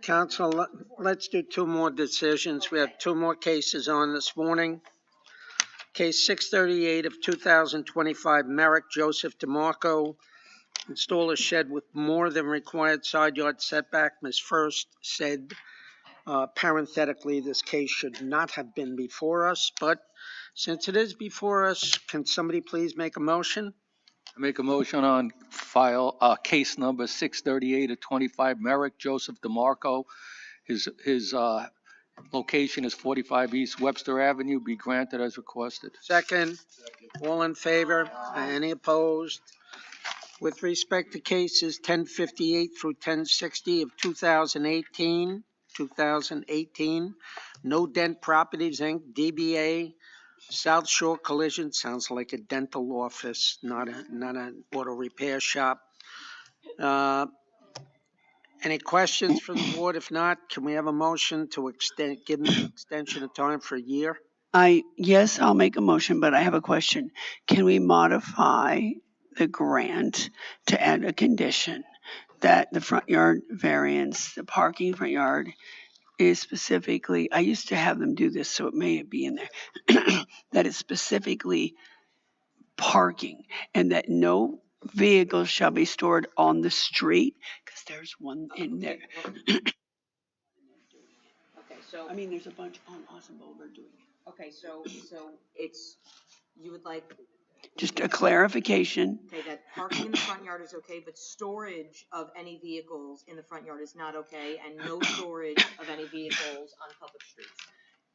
Council, let's do 2 more decisions. We have 2 more cases on this morning. Case 638 of 2025, Merrick Joseph DeMarco. Install a shed with more than required side yard setback. Ms. First said, parenthetically, this case should not have been before us, but since it is before us, can somebody please make a motion? I make a motion on file, case number 638 of 25, Merrick Joseph DeMarco. His location is 45 East Webster Avenue, be granted as requested. Second. All in favor? Any opposed? With respect to cases 1058 through 1060 of 2018, No Dent Properties, Inc., DBA, South Shore Collision, sounds like a dental office, not an auto repair shop. Any questions from the board? If not, can we have a motion to give them an extension of time for a year? Yes, I'll make a motion, but I have a question. Can we modify the grant to add a condition that the front yard variance, the parking front yard is specifically, I used to have them do this, so it may be in there, that it's specifically parking and that no vehicles shall be stored on the street, because there's one in there. Okay, so, I mean, there's a bunch on Awesome Boulevard doing it. okay, so it's, you would like. Just a clarification. Okay, that parking in the front yard is okay, but storage of any vehicles in the front yard is not okay, and no storage of any vehicles on public streets.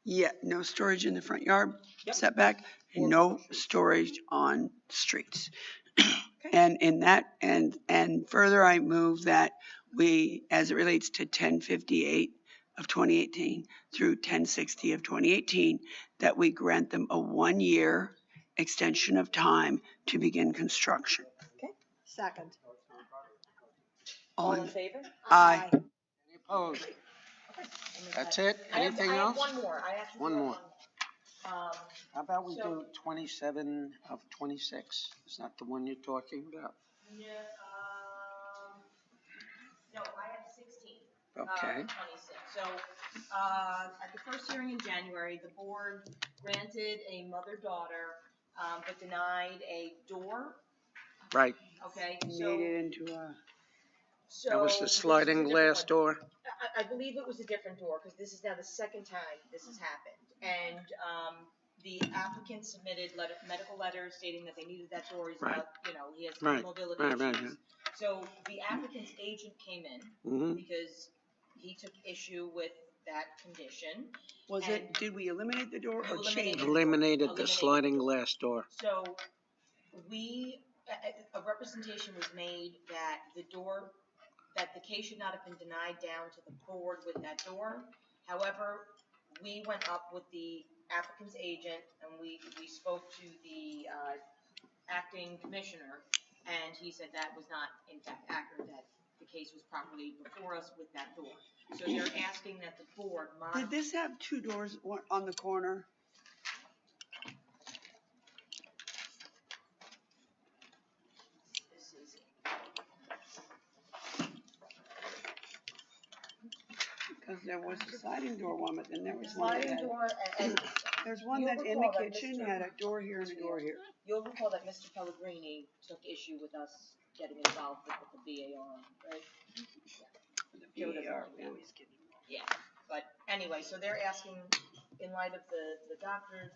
Yeah, no storage in the front yard setback, Or and no public streets. storage on streets. And in that, and further, I move that we, as it relates to 1058 of 2018 through 1060 of 2018, that we grant them a 1-year extension of time to begin construction. Okay, Second. all in favor? Aye. Any opposed? That's it? Anything I have else? one more, I actually One have more. Um, How about we So- do 27 of 26? Is that the one you're talking about? No, I have 16. Okay. 26. So, at the first hearing in January, the board granted a mother-daughter, but denied a door. Right. Okay, Made so. it into a, So. That was the this is a sliding different glass one. door? I believe it was a different door, because this is now the second time this has happened. And, the applicant submitted medical letters stating that they needed that door. He's Right. got, he has Right. mobility Right, issues. right. So the applicant's agent came in Mm-hmm. because he took issue with that condition. was it, did we eliminate the door or You change? Eliminated the Eliminated sliding the door. glass door. So a representation was made that that the case should not have been denied down to the board with that door. However, we went up with the applicant's agent and we spoke to the acting commissioner, and he said that was not in fact accurate, that the case was properly before us with that door. So they're asking that the board Did this have 2 doors on the corner? This is Because there was a sliding door one, but then there was the one that sliding had, door, and there's one you'll that in the recall that kitchen Mr. had a door here and a door here. You'll recall that Mr. Pellegrini took issue with us getting involved with the BAR, right? The BAR, we always get involved. Yeah, but anyway, so they're asking, in light of the doctor's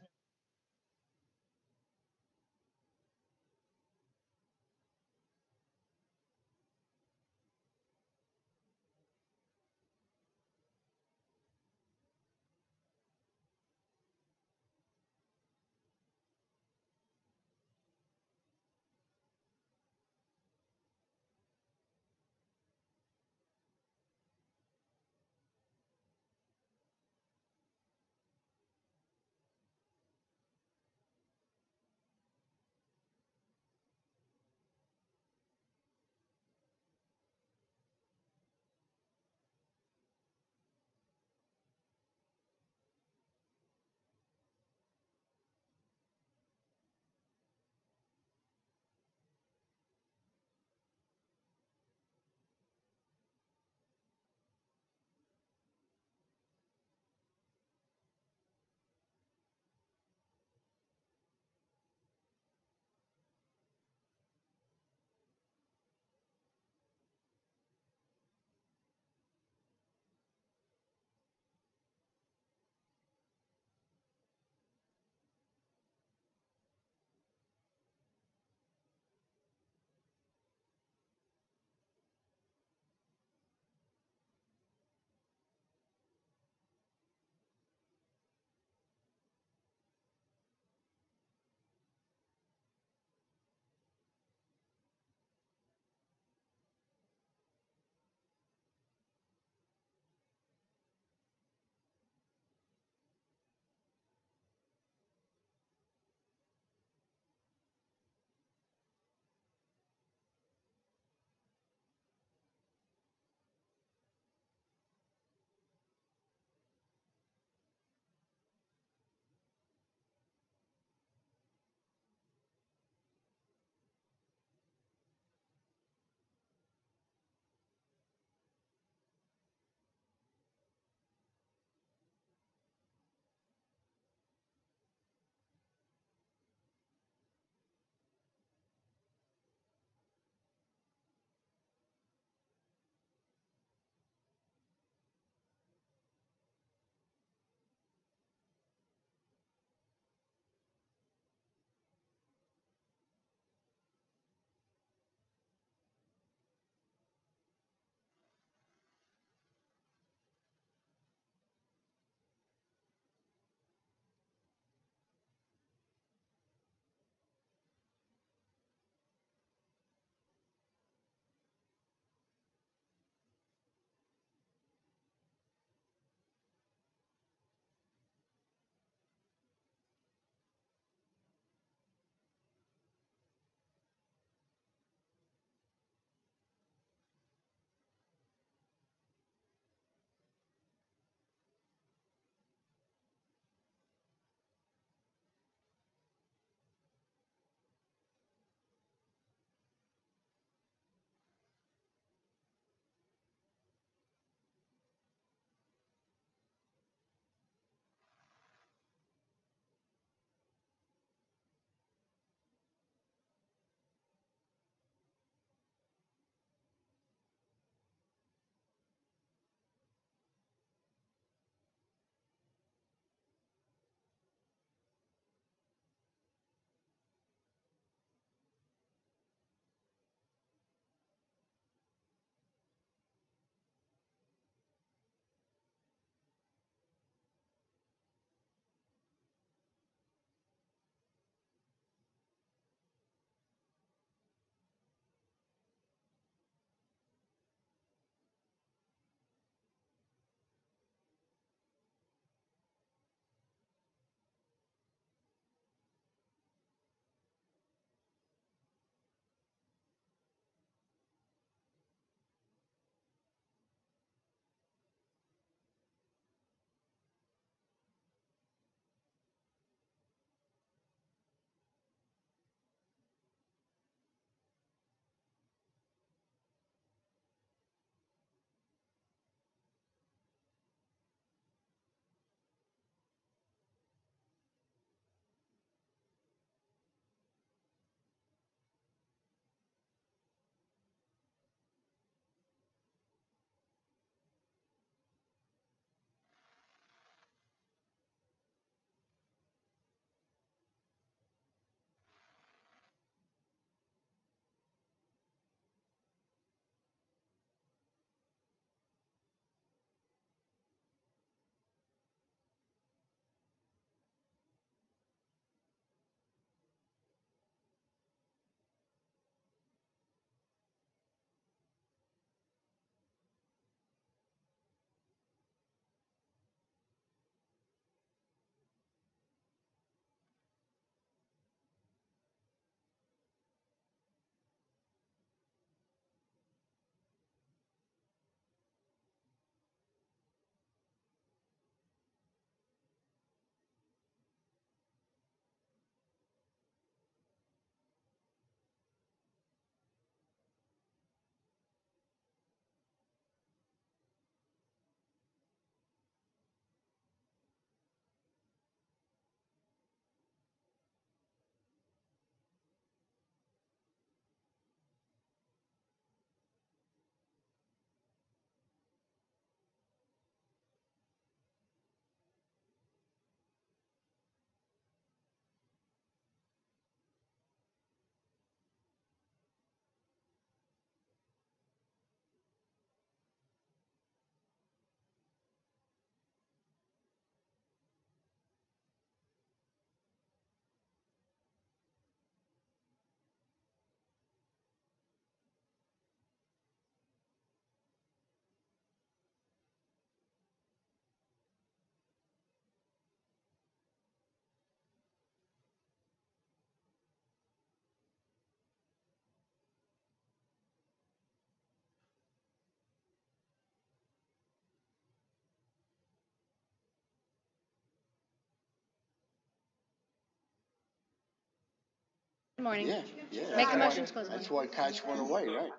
Good morning. Yeah, yeah. Make a motion to close the That's morning. why Koch went away, right?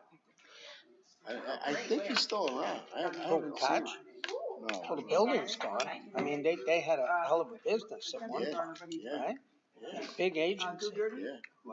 I think he's still around. I haven't seen Koch? him. No. Well, the building's gone. I mean, they had a hell of a business at one time, Yeah, right? yeah, Big agency. yeah.